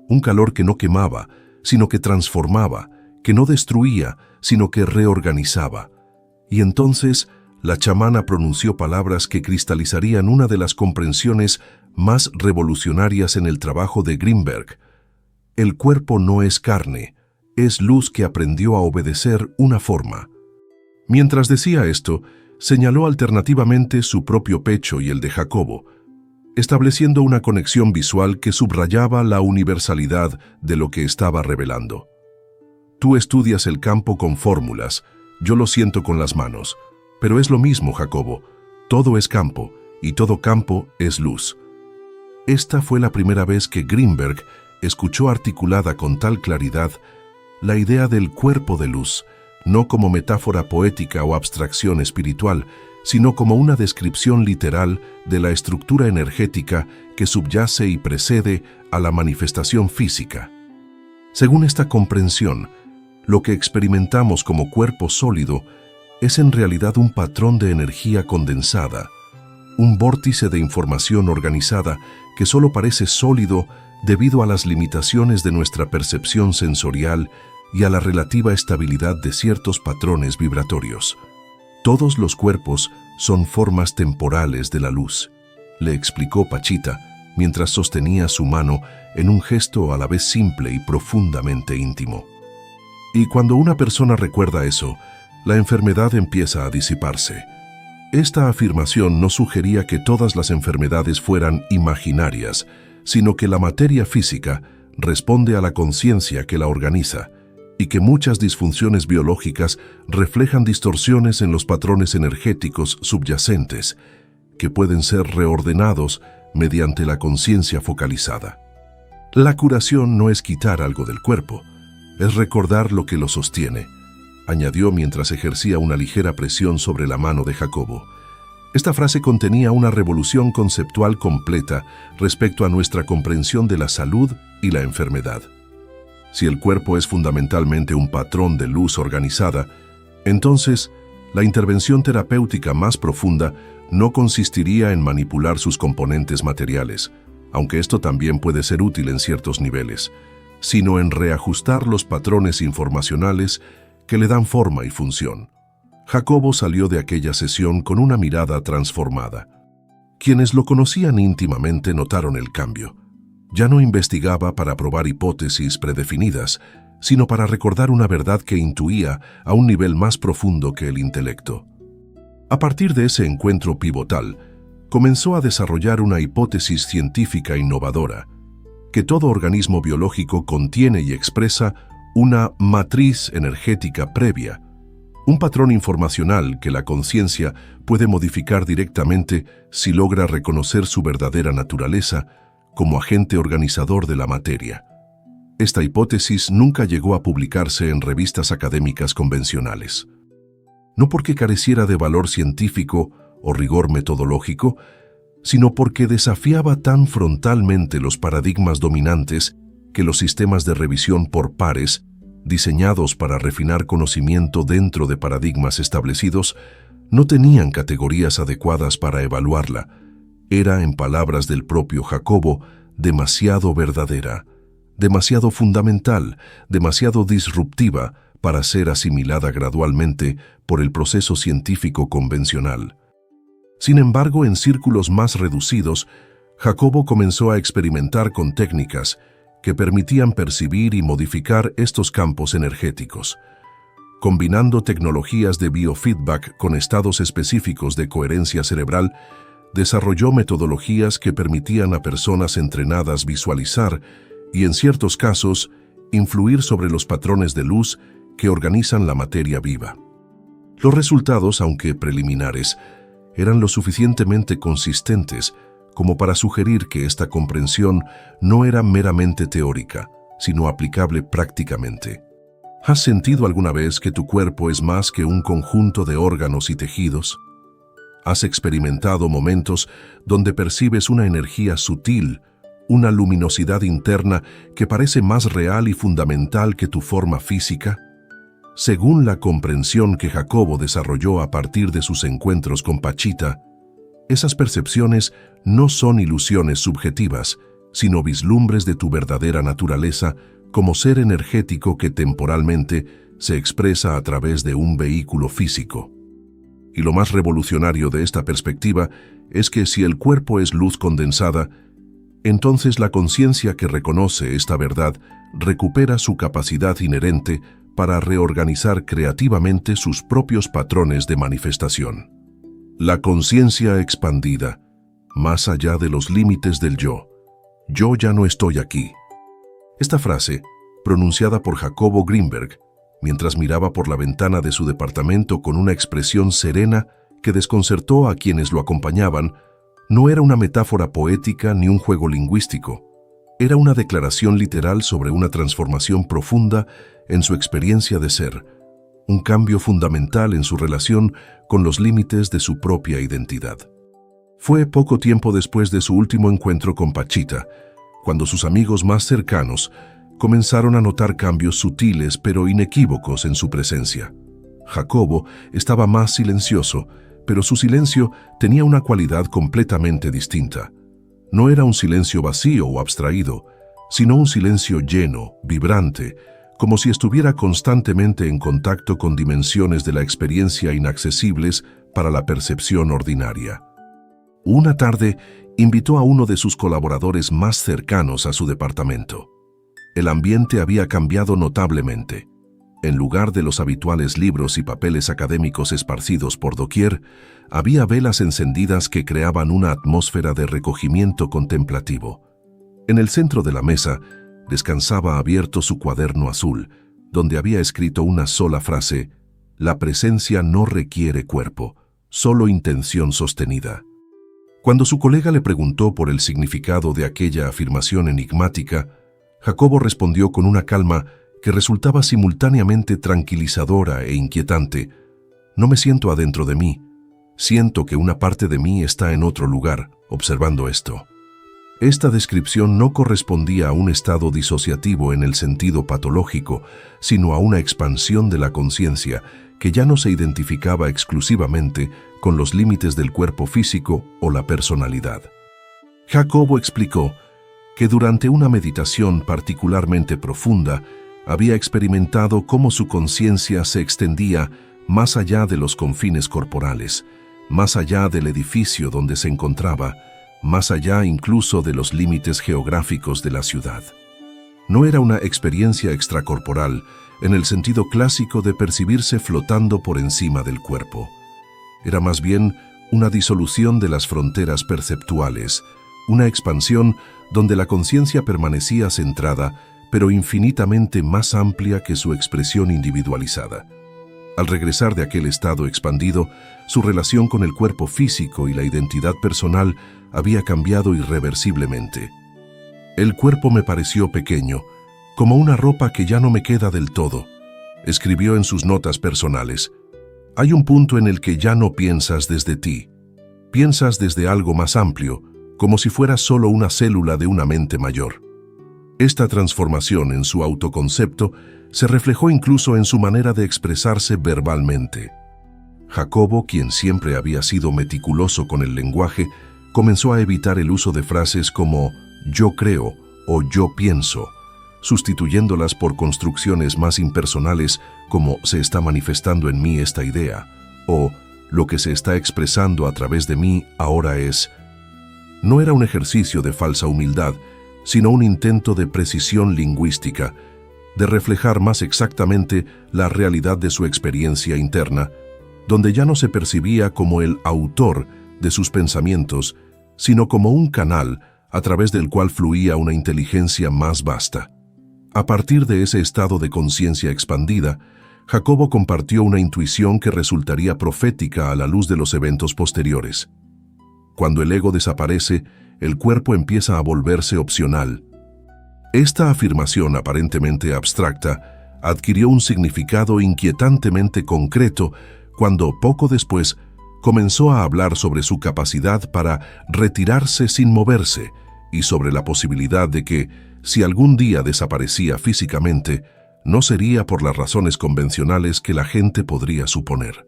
Un calor que no quemaba, sino que transformaba, que no destruía, sino que reorganizaba. Y entonces la chamana pronunció palabras que cristalizarían una de las comprensiones más revolucionarias en el trabajo de Greenberg. El cuerpo no es carne, es luz que aprendió a obedecer una forma. Mientras decía esto, señaló alternativamente su propio pecho y el de Jacobo, estableciendo una conexión visual que subrayaba la universalidad de lo que estaba revelando. Tú estudias el campo con fórmulas, yo lo siento con las manos, pero es lo mismo, Jacobo. Todo es campo, y todo campo es luz. Esta fue la primera vez que Greenberg escuchó articulada con tal claridad la idea del cuerpo de luz, no como metáfora poética o abstracción espiritual, sino como una descripción literal de la estructura energética que subyace y precede a la manifestación física. Según esta comprensión, lo que experimentamos como cuerpo sólido es en realidad un patrón de energía condensada, un vórtice de información organizada que solo parece sólido debido a las limitaciones de nuestra percepción sensorial y a la relativa estabilidad de ciertos patrones vibratorios. Todos los cuerpos son formas temporales de la luz, le explicó Pachita, mientras sostenía su mano en un gesto a la vez simple y profundamente íntimo. Y cuando una persona recuerda eso, la enfermedad empieza a disiparse. Esta afirmación no sugería que todas las enfermedades fueran imaginarias, sino que la materia física responde a la conciencia que la organiza, y que muchas disfunciones biológicas reflejan distorsiones en los patrones energéticos subyacentes, que pueden ser reordenados mediante la conciencia focalizada. La curación no es quitar algo del cuerpo, es recordar lo que lo sostiene, añadió mientras ejercía una ligera presión sobre la mano de Jacobo. Esta frase contenía una revolución conceptual completa respecto a nuestra comprensión de la salud y la enfermedad. Si el cuerpo es fundamentalmente un patrón de luz organizada, entonces La intervención terapéutica más profunda no consistiría en manipular sus componentes materiales, aunque esto también puede ser útil en ciertos niveles, sino en reajustar los patrones informacionales que le dan forma y función. Jacobo salió de aquella sesión con una mirada transformada. Quienes lo conocían íntimamente notaron el cambio. Ya no investigaba para probar hipótesis predefinidas, sino para recordar una verdad que intuía a un nivel más profundo que el intelecto. A partir de ese encuentro pivotal, comenzó a desarrollar una hipótesis científica innovadora, que todo organismo biológico contiene y expresa una matriz energética previa, un patrón informacional que la conciencia puede modificar directamente si logra reconocer su verdadera naturaleza como agente organizador de la materia. Esta hipótesis nunca llegó a publicarse en revistas académicas convencionales. No porque careciera de valor científico o rigor metodológico, sino porque desafiaba tan frontalmente los paradigmas dominantes que los sistemas de revisión por pares, diseñados para refinar conocimiento dentro de paradigmas establecidos, no tenían categorías adecuadas para evaluarla. Era, en palabras del propio Jacobo, demasiado verdadera, demasiado fundamental, demasiado disruptiva para ser asimilada gradualmente por el proceso científico convencional. Sin embargo, en círculos más reducidos, Jacobo comenzó a experimentar con técnicas que permitían percibir y modificar estos campos energéticos. Combinando tecnologías de biofeedback con estados específicos de coherencia cerebral, desarrolló metodologías que permitían a personas entrenadas visualizar y, en ciertos casos, influir sobre los patrones de luz que organizan la materia viva. Los resultados, aunque preliminares, eran lo suficientemente consistentes como para sugerir que esta comprensión no era meramente teórica, sino aplicable prácticamente. ¿Has sentido alguna vez que tu cuerpo es más que un conjunto de órganos y tejidos? ¿Has experimentado momentos donde percibes una energía sutil, una luminosidad interna que parece más real y fundamental que tu forma física? Según la comprensión que Jacobo desarrolló a partir de sus encuentros con Pachita, esas percepciones no son ilusiones subjetivas, sino vislumbres de tu verdadera naturaleza como ser energético que temporalmente se expresa a través de un vehículo físico. Y lo más revolucionario de esta perspectiva es que si el cuerpo es luz condensada, entonces la conciencia que reconoce esta verdad recupera su capacidad inherente para reorganizar creativamente sus propios patrones de manifestación. La conciencia expandida, más allá de los límites del yo. Yo ya no estoy aquí. Esta frase, pronunciada por Jacobo Grinberg, mientras miraba por la ventana de su departamento con una expresión serena que desconcertó a quienes lo acompañaban, no era una metáfora poética ni un juego lingüístico. Era una declaración literal sobre una transformación profunda en su experiencia de ser, un cambio fundamental en su relación con los límites de su propia identidad. Fue poco tiempo después de su último encuentro con Pachita, cuando sus amigos más cercanos comenzaron a notar cambios sutiles pero inequívocos en su presencia. Jacobo estaba más silencioso, pero su silencio tenía una cualidad completamente distinta. No era un silencio vacío o abstraído, sino un silencio lleno, vibrante, como si estuviera constantemente en contacto con dimensiones de la experiencia inaccesibles para la percepción ordinaria. Una tarde, invitó a uno de sus colaboradores más cercanos a su departamento. El ambiente había cambiado notablemente. En lugar de los habituales libros y papeles académicos esparcidos por doquier, había velas encendidas que creaban una atmósfera de recogimiento contemplativo. En el centro de la mesa, descansaba abierto su cuaderno azul, donde había escrito una sola frase: «La presencia no requiere cuerpo, solo intención sostenida». Cuando su colega le preguntó por el significado de aquella afirmación enigmática, Jacobo respondió con una calma que resultaba simultáneamente tranquilizadora e inquietante: «No me siento adentro de mí, siento que una parte de mí está en otro lugar, observando esto». Esta descripción no correspondía a un estado disociativo en el sentido patológico, sino a una expansión de la conciencia que ya no se identificaba exclusivamente con los límites del cuerpo físico o la personalidad. Jacobo explicó que durante una meditación particularmente profunda había experimentado cómo su conciencia se extendía más allá de los confines corporales, más allá del edificio donde se encontraba, más allá incluso de los límites geográficos de la ciudad. No era una experiencia extracorporal en el sentido clásico de percibirse flotando por encima del cuerpo. Era más bien una disolución de las fronteras perceptuales, una expansión donde la conciencia permanecía centrada, pero infinitamente más amplia que su expresión individualizada. Al regresar de aquel estado expandido, su relación con el cuerpo físico y la identidad personal había cambiado irreversiblemente. El cuerpo me pareció pequeño, como una ropa que ya no me queda del todo, escribió en sus notas personales. Hay un punto en el que ya no piensas desde ti. Piensas desde algo más amplio, como si fueras solo una célula de una mente mayor. Esta transformación en su autoconcepto se reflejó incluso en su manera de expresarse verbalmente. Jacobo, quien siempre había sido meticuloso con el lenguaje, comenzó a evitar el uso de frases como «yo creo» o «yo pienso», sustituyéndolas por construcciones más impersonales como «se está manifestando en mí esta idea» o «lo que se está expresando a través de mí ahora es». No era un ejercicio de falsa humildad, sino un intento de precisión lingüística, de reflejar más exactamente la realidad de su experiencia interna, donde ya no se percibía como el autor de sus pensamientos, sino como un canal a través del cual fluía una inteligencia más vasta. A partir de ese estado de conciencia expandida, Jacobo compartió una intuición que resultaría profética a la luz de los eventos posteriores. Cuando el ego desaparece, el cuerpo empieza a volverse opcional. Esta afirmación aparentemente abstracta adquirió un significado inquietantemente concreto cuando poco después comenzó a hablar sobre su capacidad para retirarse sin moverse y sobre la posibilidad de que, si algún día desaparecía físicamente, no sería por las razones convencionales que la gente podría suponer.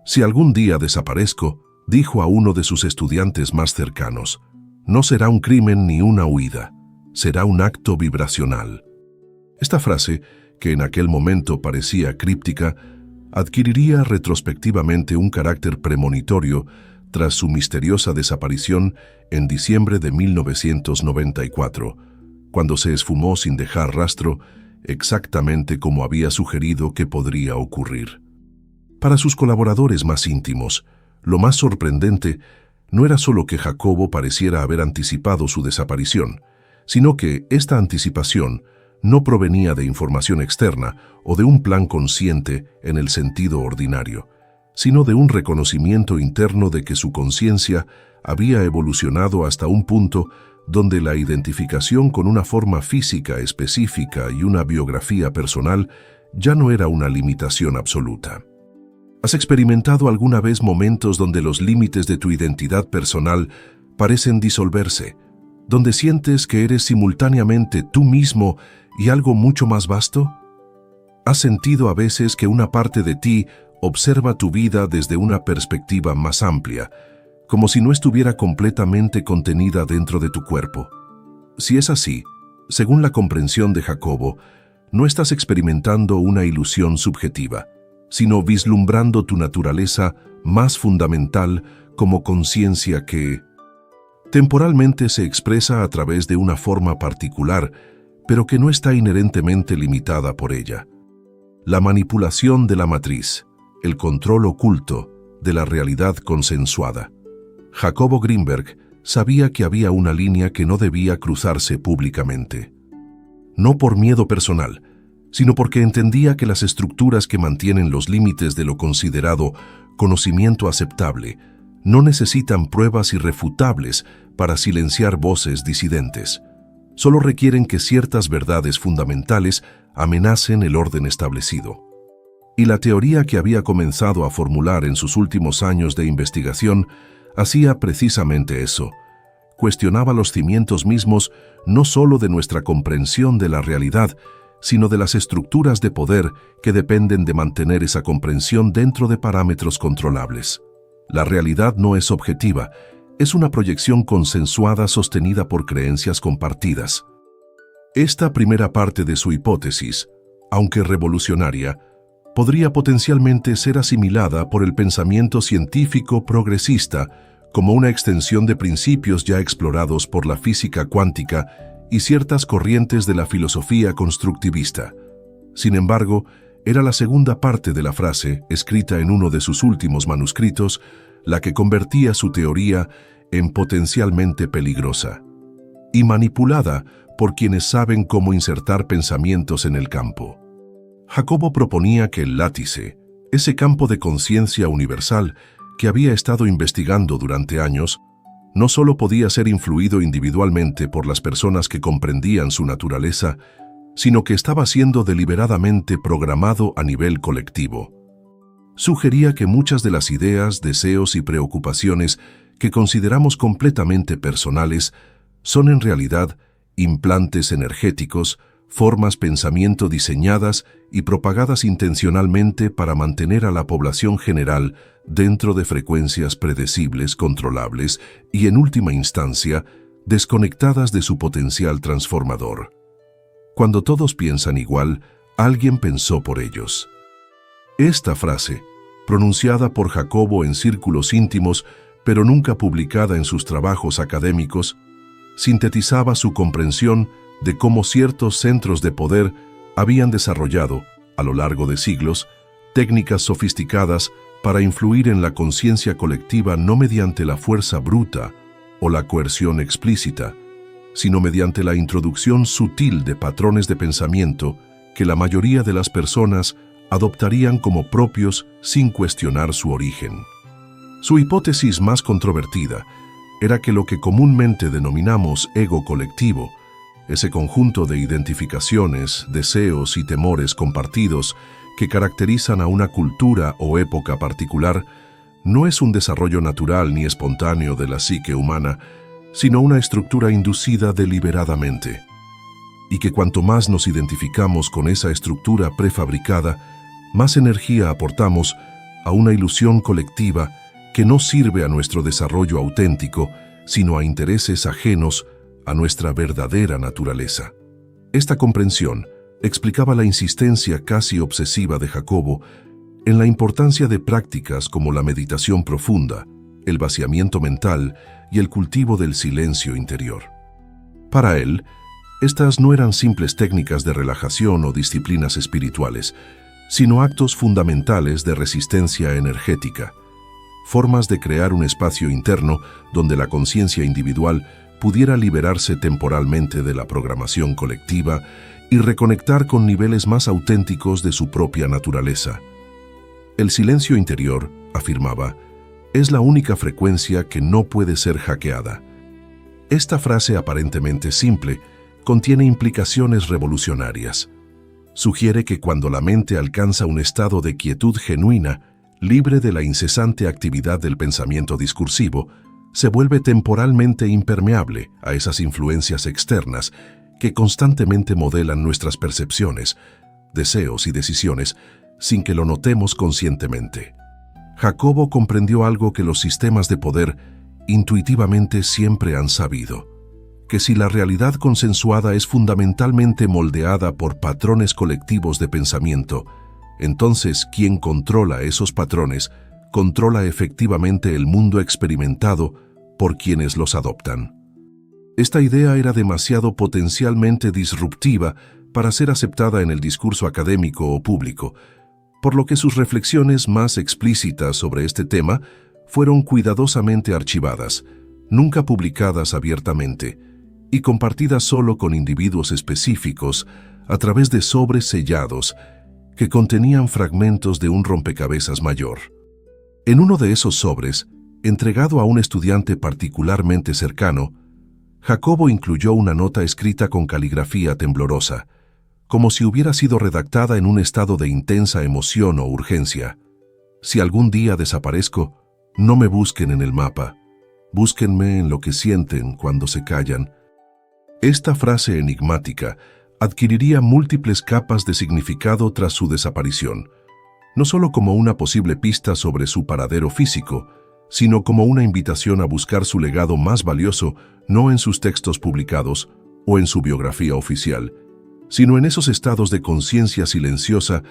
Si algún día desaparezco, dijo a uno de sus estudiantes más cercanos, no será un crimen ni una huida, será un acto vibracional. Esta frase, que en aquel momento parecía críptica, adquiriría retrospectivamente un carácter premonitorio tras su misteriosa desaparición en diciembre de 1994, cuando se esfumó sin dejar rastro, exactamente como había sugerido que podría ocurrir. Para sus colaboradores más íntimos, lo más sorprendente no era solo que Jacobo pareciera haber anticipado su desaparición, sino que esta anticipación no provenía de información externa o de un plan consciente en el sentido ordinario, sino de un reconocimiento interno de que su conciencia había evolucionado hasta un punto donde la identificación con una forma física específica y una biografía personal ya no era una limitación absoluta. ¿Has experimentado alguna vez momentos donde los límites de tu identidad personal parecen disolverse, donde sientes que eres simultáneamente tú mismo y algo mucho más vasto? ¿Has sentido a veces que una parte de ti observa tu vida desde una perspectiva más amplia, como si no estuviera completamente contenida dentro de tu cuerpo? Si es así, según la comprensión de Jacobo, no estás experimentando una ilusión subjetiva, sino vislumbrando tu naturaleza más fundamental como conciencia que temporalmente se expresa a través de una forma particular, pero que no está inherentemente limitada por ella. La manipulación de la matriz, el control oculto de la realidad consensuada. Jacobo Greenberg sabía que había una línea que no debía cruzarse públicamente. No por miedo personal, sino porque entendía que las estructuras que mantienen los límites de lo considerado conocimiento aceptable no necesitan pruebas irrefutables para silenciar voces disidentes. Solo requieren que ciertas verdades fundamentales amenacen el orden establecido. Y la teoría que había comenzado a formular en sus últimos años de investigación hacía precisamente eso. Cuestionaba los cimientos mismos no solo de nuestra comprensión de la realidad, sino de las estructuras de poder que dependen de mantener esa comprensión dentro de parámetros controlables. La realidad no es objetiva, es una proyección consensuada sostenida por creencias compartidas. Esta primera parte de su hipótesis, aunque revolucionaria, podría potencialmente ser asimilada por el pensamiento científico progresista como una extensión de principios ya explorados por la física cuántica y ciertas corrientes de la filosofía constructivista. Sin embargo, era la segunda parte de la frase, escrita en uno de sus últimos manuscritos, la que convertía su teoría en potencialmente peligrosa y manipulada por quienes saben cómo insertar pensamientos en el campo. Jacobo proponía que el látice, ese campo de conciencia universal que había estado investigando durante años, no solo podía ser influido individualmente por las personas que comprendían su naturaleza, sino que estaba siendo deliberadamente programado a nivel colectivo. Sugería que muchas de las ideas, deseos y preocupaciones que consideramos completamente personales son en realidad implantes energéticos, formas pensamiento diseñadas y propagadas intencionalmente para mantener a la población general dentro de frecuencias predecibles, controlables y, en última instancia, desconectadas de su potencial transformador. Cuando todos piensan igual, alguien pensó por ellos. Esta frase, pronunciada por Jacobo en círculos íntimos, pero nunca publicada en sus trabajos académicos, sintetizaba su comprensión de cómo ciertos centros de poder habían desarrollado, a lo largo de siglos, técnicas sofisticadas para influir en la conciencia colectiva no mediante la fuerza bruta o la coerción explícita, sino mediante la introducción sutil de patrones de pensamiento que la mayoría de las personas adoptarían como propios sin cuestionar su origen. Su hipótesis más controvertida era que lo que comúnmente denominamos ego colectivo, ese conjunto de identificaciones, deseos y temores compartidos que caracterizan a una cultura o época particular, no es un desarrollo natural ni espontáneo de la psique humana, sino una estructura inducida deliberadamente, y que cuanto más nos identificamos con esa estructura prefabricada, más energía aportamos a una ilusión colectiva que no sirve a nuestro desarrollo auténtico, sino a intereses ajenos a nuestra verdadera naturaleza. Esta comprensión explicaba la insistencia casi obsesiva de Jacobo en la importancia de prácticas como la meditación profunda, el vaciamiento mental y el cultivo del silencio interior. Para él, estas no eran simples técnicas de relajación o disciplinas espirituales, sino actos fundamentales de resistencia energética, formas de crear un espacio interno donde la conciencia individual pudiera liberarse temporalmente de la programación colectiva y reconectar con niveles más auténticos de su propia naturaleza. El silencio interior, afirmaba, es la única frecuencia que no puede ser hackeada. Esta frase aparentemente simple contiene implicaciones revolucionarias. Sugiere que cuando la mente alcanza un estado de quietud genuina, libre de la incesante actividad del pensamiento discursivo, se vuelve temporalmente impermeable a esas influencias externas que constantemente modelan nuestras percepciones, deseos y decisiones sin que lo notemos conscientemente. Jacobo comprendió algo que los sistemas de poder intuitivamente siempre han sabido, que si la realidad consensuada es fundamentalmente moldeada por patrones colectivos de pensamiento, entonces quien controla esos patrones controla efectivamente el mundo experimentado por quienes los adoptan. Esta idea era demasiado potencialmente disruptiva para ser aceptada en el discurso académico o público, por lo que sus reflexiones más explícitas sobre este tema fueron cuidadosamente archivadas, nunca publicadas abiertamente, y compartidas solo con individuos específicos a través de sobres sellados que contenían fragmentos de un rompecabezas mayor. En uno de esos sobres, entregado a un estudiante particularmente cercano, Jacobo incluyó una nota escrita con caligrafía temblorosa, como si hubiera sido redactada en un estado de intensa emoción o urgencia. Si algún día desaparezco, no me busquen en el mapa, búsquenme en lo que sienten cuando se callan. Esta frase enigmática adquiriría múltiples capas de significado tras su desaparición, no solo como una posible pista sobre su paradero físico, sino como una invitación a buscar su legado más valioso no en sus textos publicados o en su biografía oficial, sino en esos estados de conciencia silenciosa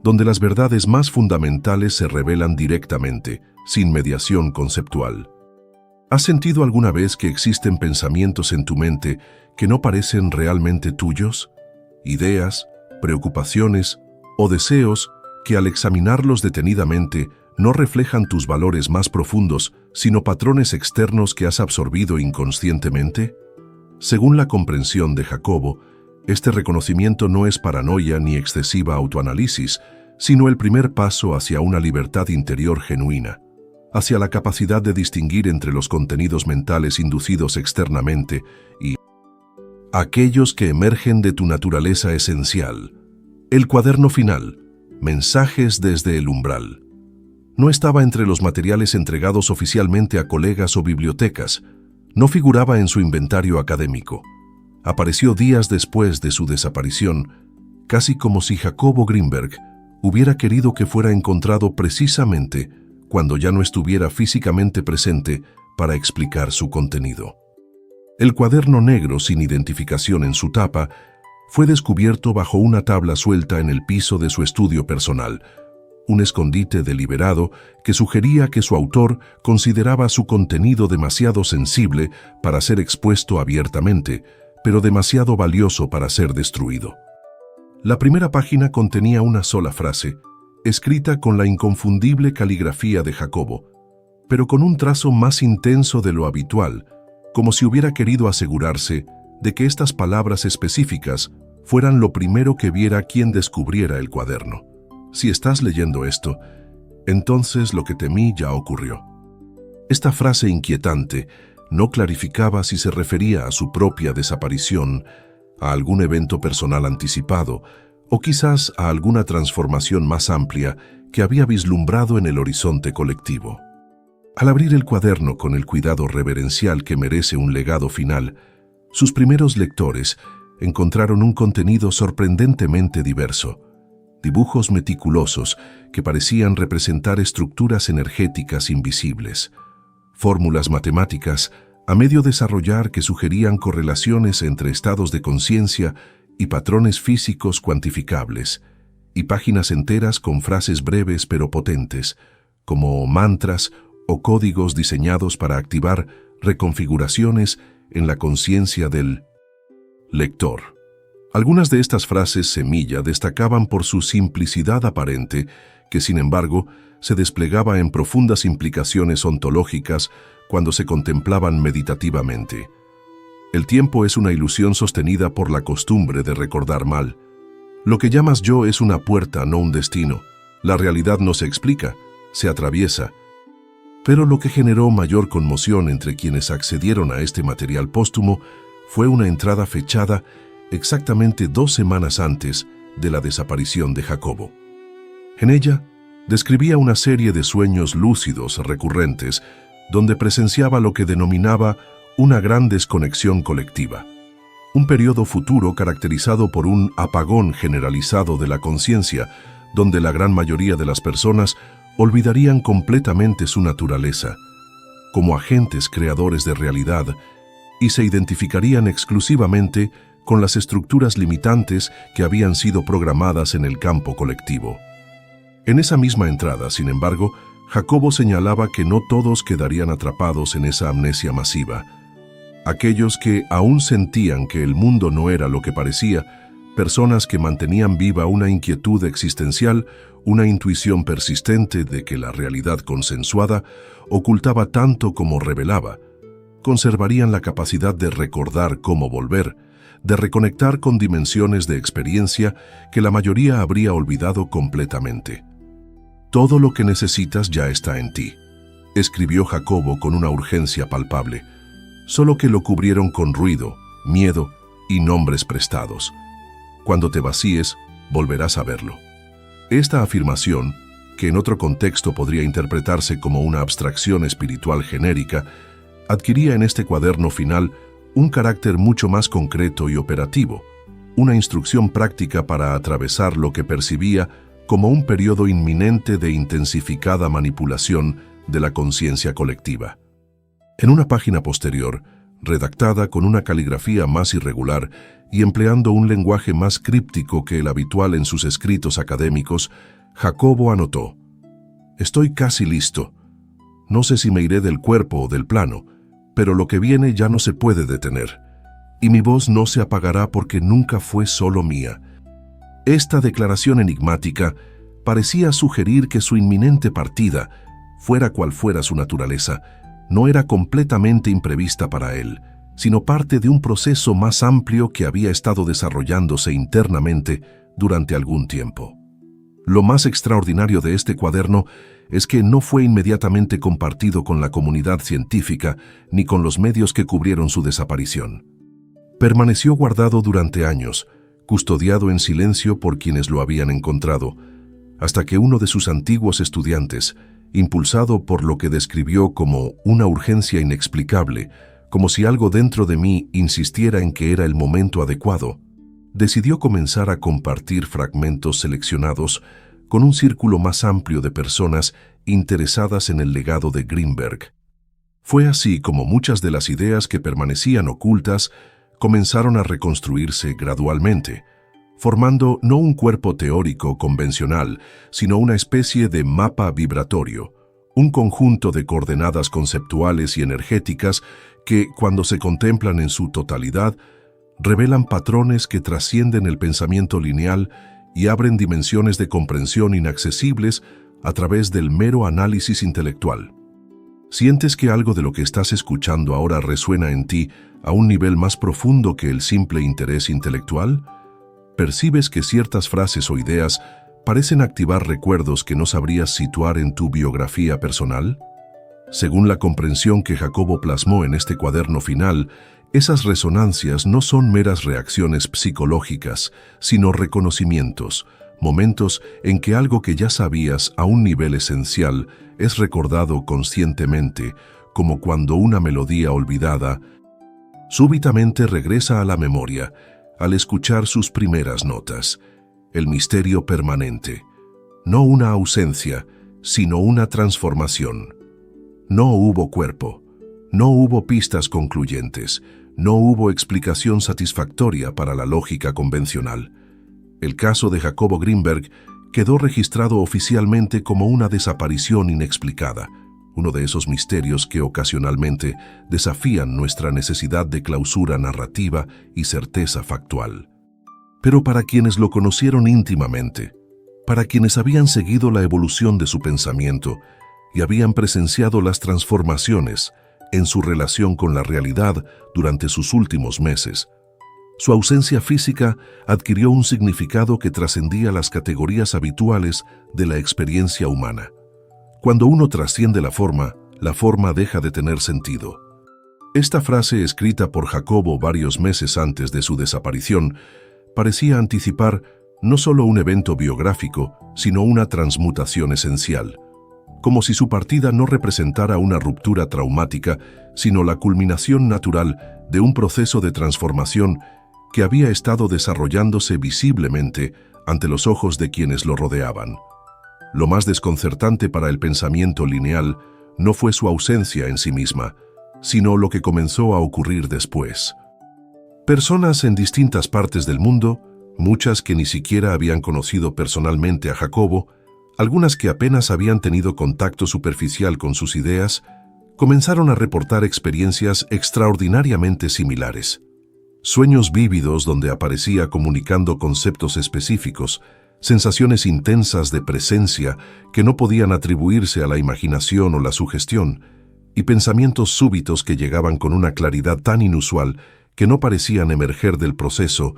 donde las verdades más fundamentales se revelan directamente, sin mediación conceptual. ¿Has sentido alguna vez que existen pensamientos en tu mente que no parecen realmente tuyos? Ideas, preocupaciones o deseos que al examinarlos detenidamente no reflejan tus valores más profundos, sino patrones externos que has absorbido inconscientemente? Según la comprensión de Jacobo, este reconocimiento no es paranoia ni excesiva autoanálisis, sino el primer paso hacia una libertad interior genuina, hacia la capacidad de distinguir entre los contenidos mentales inducidos externamente y aquellos que emergen de tu naturaleza esencial. El cuaderno final, Mensajes desde el umbral, no estaba entre los materiales entregados oficialmente a colegas o bibliotecas, no figuraba en su inventario académico. Apareció días después de su desaparición, casi como si Jacobo Greenberg hubiera querido que fuera encontrado precisamente cuando ya no estuviera físicamente presente para explicar su contenido. El cuaderno negro sin identificación en su tapa fue descubierto bajo una tabla suelta en el piso de su estudio personal, un escondite deliberado que sugería que su autor consideraba su contenido demasiado sensible para ser expuesto abiertamente, pero demasiado valioso para ser destruido. La primera página contenía una sola frase, escrita con la inconfundible caligrafía de Jacobo, pero con un trazo más intenso de lo habitual, como si hubiera querido asegurarse de que estas palabras específicas fueran lo primero que viera quien descubriera el cuaderno. Si estás leyendo esto, entonces lo que temí ya ocurrió. Esta frase inquietante no clarificaba si se refería a su propia desaparición, a algún evento personal anticipado, o quizás a alguna transformación más amplia que había vislumbrado en el horizonte colectivo. Al abrir el cuaderno con el cuidado reverencial que merece un legado final, sus primeros lectores encontraron un contenido sorprendentemente diverso. Dibujos meticulosos que parecían representar estructuras energéticas invisibles, fórmulas matemáticas a medio desarrollar que sugerían correlaciones entre estados de conciencia y patrones físicos cuantificables, y páginas enteras con frases breves pero potentes, como mantras o códigos diseñados para activar reconfiguraciones en la conciencia del lector. Algunas de estas frases semilla destacaban por su simplicidad aparente, que sin embargo se desplegaba en profundas implicaciones ontológicas cuando se contemplaban meditativamente. El tiempo es una ilusión sostenida por la costumbre de recordar mal. Lo que llamas yo es una puerta, no un destino. La realidad no se explica, se atraviesa. Pero lo que generó mayor conmoción entre quienes accedieron a este material póstumo fue una entrada fechada exactamente 2 semanas antes de la desaparición de Jacobo. En ella, describía una serie de sueños lúcidos recurrentes, donde presenciaba lo que denominaba una gran desconexión colectiva, un periodo futuro caracterizado por un apagón generalizado de la conciencia, donde la gran mayoría de las personas olvidarían completamente su naturaleza, como agentes creadores de realidad, y se identificarían exclusivamente con las estructuras limitantes que habían sido programadas en el campo colectivo. En esa misma entrada, sin embargo, Jacobo señalaba que no todos quedarían atrapados en esa amnesia masiva. Aquellos que aún sentían que el mundo no era lo que parecía, personas que mantenían viva una inquietud existencial, una intuición persistente de que la realidad consensuada ocultaba tanto como revelaba, conservarían la capacidad de recordar cómo volver, de reconectar con dimensiones de experiencia que la mayoría habría olvidado completamente. Todo lo que necesitas ya está en ti, escribió Jacobo con una urgencia palpable, solo que lo cubrieron con ruido, miedo y nombres prestados. Cuando te vacíes, volverás a verlo. Esta afirmación, que en otro contexto podría interpretarse como una abstracción espiritual genérica, adquiría en este cuaderno final un carácter mucho más concreto y operativo, una instrucción práctica para atravesar lo que percibía como un periodo inminente de intensificada manipulación de la conciencia colectiva. En una página posterior, redactada con una caligrafía más irregular y empleando un lenguaje más críptico que el habitual en sus escritos académicos, Jacobo anotó: «Estoy casi listo. No sé si me iré del cuerpo o del plano, pero lo que viene ya no se puede detener, y mi voz no se apagará porque nunca fue solo mía». Esta declaración enigmática parecía sugerir que su inminente partida, fuera cual fuera su naturaleza, no era completamente imprevista para él, sino parte de un proceso más amplio que había estado desarrollándose internamente durante algún tiempo. Lo más extraordinario de este cuaderno es que no fue inmediatamente compartido con la comunidad científica ni con los medios que cubrieron su desaparición. Permaneció guardado durante años, custodiado en silencio por quienes lo habían encontrado, hasta que uno de sus antiguos estudiantes, impulsado por lo que describió como una urgencia inexplicable, como si algo dentro de mí insistiera en que era el momento adecuado, decidió comenzar a compartir fragmentos seleccionados con un círculo más amplio de personas interesadas en el legado de Greenberg. Fue así como muchas de las ideas que permanecían ocultas comenzaron a reconstruirse gradualmente, formando no un cuerpo teórico convencional, sino una especie de mapa vibratorio, un conjunto de coordenadas conceptuales y energéticas que, cuando se contemplan en su totalidad, revelan patrones que trascienden el pensamiento lineal y abren dimensiones de comprensión inaccesibles a través del mero análisis intelectual. ¿Sientes que algo de lo que estás escuchando ahora resuena en ti a un nivel más profundo que el simple interés intelectual? ¿Percibes que ciertas frases o ideas parecen activar recuerdos que no sabrías situar en tu biografía personal? Según la comprensión que Jacobo plasmó en este cuaderno final, esas resonancias no son meras reacciones psicológicas, sino reconocimientos, momentos en que algo que ya sabías a un nivel esencial es recordado conscientemente, como cuando una melodía olvidada súbitamente regresa a la memoria al escuchar sus primeras notas. El misterio permanente, no una ausencia, sino una transformación. No hubo cuerpo, no hubo pistas concluyentes, no hubo explicación satisfactoria para la lógica convencional. El caso de Jacobo Greenberg quedó registrado oficialmente como una desaparición inexplicada, uno de esos misterios que ocasionalmente desafían nuestra necesidad de clausura narrativa y certeza factual. Pero para quienes lo conocieron íntimamente, para quienes habían seguido la evolución de su pensamiento y habían presenciado las transformaciones en su relación con la realidad durante sus últimos meses, su ausencia física adquirió un significado que trascendía las categorías habituales de la experiencia humana. Cuando uno trasciende la forma deja de tener sentido. Esta frase, escrita por Jacobo varios meses antes de su desaparición, parecía anticipar no solo un evento biográfico, sino una transmutación esencial, como si su partida no representara una ruptura traumática, sino la culminación natural de un proceso de transformación que había estado desarrollándose visiblemente ante los ojos de quienes lo rodeaban. Lo más desconcertante para el pensamiento lineal no fue su ausencia en sí misma, sino lo que comenzó a ocurrir después. Personas en distintas partes del mundo, muchas que ni siquiera habían conocido personalmente a Jacobo, algunas que apenas habían tenido contacto superficial con sus ideas, comenzaron a reportar experiencias extraordinariamente similares. Sueños vívidos donde aparecía comunicando conceptos específicos, sensaciones intensas de presencia que no podían atribuirse a la imaginación o la sugestión, y pensamientos súbitos que llegaban con una claridad tan inusual que no parecían emerger del proceso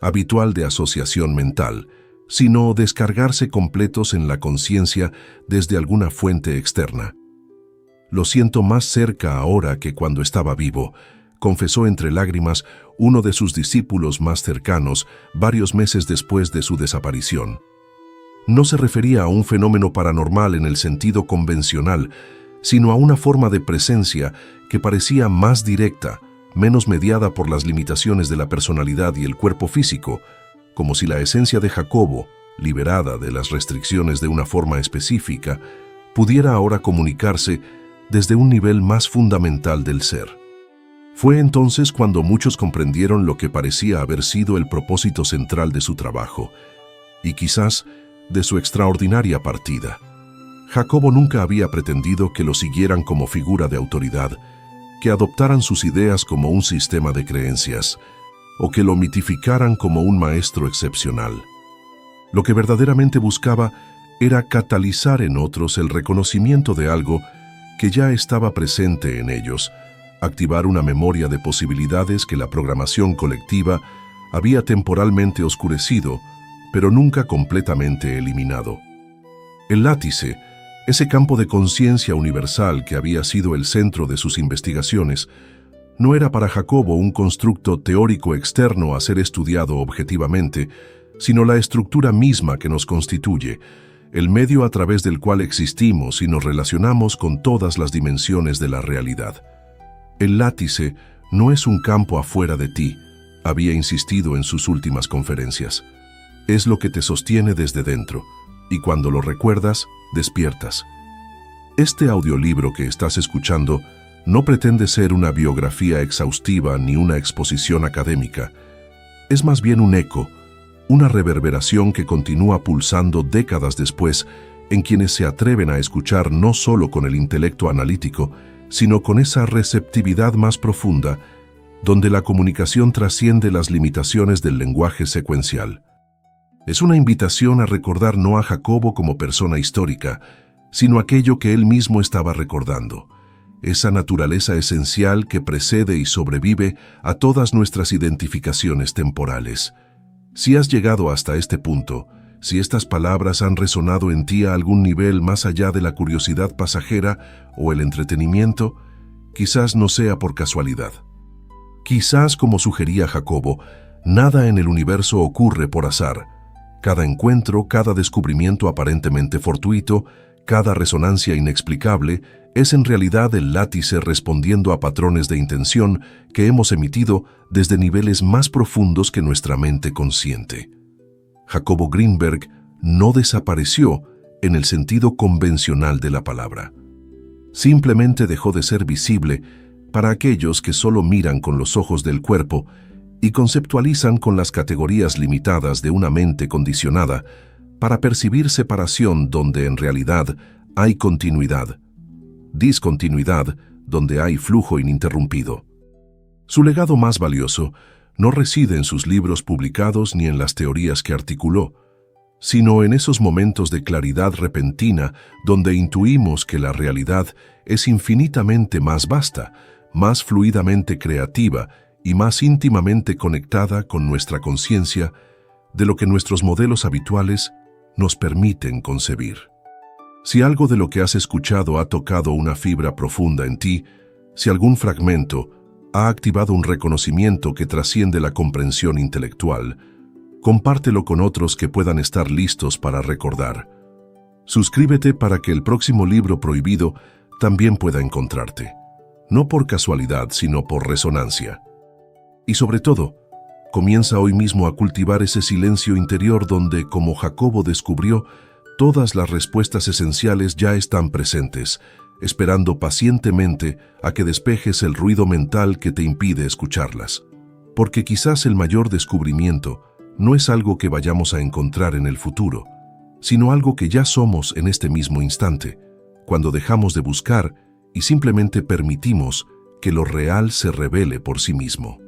habitual de asociación mental, sino descargarse completos en la conciencia desde alguna fuente externa. «Lo siento más cerca ahora que cuando estaba vivo», confesó entre lágrimas uno de sus discípulos más cercanos varios meses después de su desaparición. No se refería a un fenómeno paranormal en el sentido convencional, sino a una forma de presencia que parecía más directa, menos mediada por las limitaciones de la personalidad y el cuerpo físico, como si la esencia de Jacobo, liberada de las restricciones de una forma específica, pudiera ahora comunicarse desde un nivel más fundamental del ser. Fue entonces cuando muchos comprendieron lo que parecía haber sido el propósito central de su trabajo, y quizás de su extraordinaria partida. Jacobo nunca había pretendido que lo siguieran como figura de autoridad, que adoptaran sus ideas como un sistema de creencias, o que lo mitificaran como un maestro excepcional. Lo que verdaderamente buscaba era catalizar en otros el reconocimiento de algo que ya estaba presente en ellos, activar una memoria de posibilidades que la programación colectiva había temporalmente oscurecido, pero nunca completamente eliminado. El látice, ese campo de conciencia universal que había sido el centro de sus investigaciones, no era para Jacobo un constructo teórico externo a ser estudiado objetivamente, sino la estructura misma que nos constituye, el medio a través del cual existimos y nos relacionamos con todas las dimensiones de la realidad. El látice no es un campo afuera de ti, había insistido en sus últimas conferencias. Es lo que te sostiene desde dentro, y cuando lo recuerdas, despiertas. Este audiolibro que estás escuchando no pretende ser una biografía exhaustiva ni una exposición académica. Es más bien un eco, una reverberación que continúa pulsando décadas después en quienes se atreven a escuchar no solo con el intelecto analítico, sino con esa receptividad más profunda, donde la comunicación trasciende las limitaciones del lenguaje secuencial. Es una invitación a recordar no a Jacobo como persona histórica, sino aquello que él mismo estaba recordando, esa naturaleza esencial que precede y sobrevive a todas nuestras identificaciones temporales. Si has llegado hasta este punto, si estas palabras han resonado en ti a algún nivel más allá de la curiosidad pasajera o el entretenimiento, quizás no sea por casualidad. Quizás, como sugería Jacobo, nada en el universo ocurre por azar. Cada encuentro, cada descubrimiento aparentemente fortuito, cada resonancia inexplicable, es en realidad el látice respondiendo a patrones de intención que hemos emitido desde niveles más profundos que nuestra mente consciente. Jacobo Greenberg no desapareció en el sentido convencional de la palabra. Simplemente dejó de ser visible para aquellos que solo miran con los ojos del cuerpo y conceptualizan con las categorías limitadas de una mente condicionada para percibir separación donde en realidad hay continuidad, discontinuidad donde hay flujo ininterrumpido. Su legado más valioso no reside en sus libros publicados ni en las teorías que articuló, sino en esos momentos de claridad repentina donde intuimos que la realidad es infinitamente más vasta, más fluidamente creativa y más íntimamente conectada con nuestra conciencia de lo que nuestros modelos habituales nos permiten concebir. Si algo de lo que has escuchado ha tocado una fibra profunda en ti, si algún fragmento ha activado un reconocimiento que trasciende la comprensión intelectual, compártelo con otros que puedan estar listos para recordar. Suscríbete para que el próximo libro prohibido también pueda encontrarte, no por casualidad, sino por resonancia. Y sobre todo, comienza hoy mismo a cultivar ese silencio interior donde, como Jacobo descubrió, todas las respuestas esenciales ya están presentes, esperando pacientemente a que despejes el ruido mental que te impide escucharlas. Porque quizás el mayor descubrimiento no es algo que vayamos a encontrar en el futuro, sino algo que ya somos en este mismo instante, cuando dejamos de buscar y simplemente permitimos que lo real se revele por sí mismo.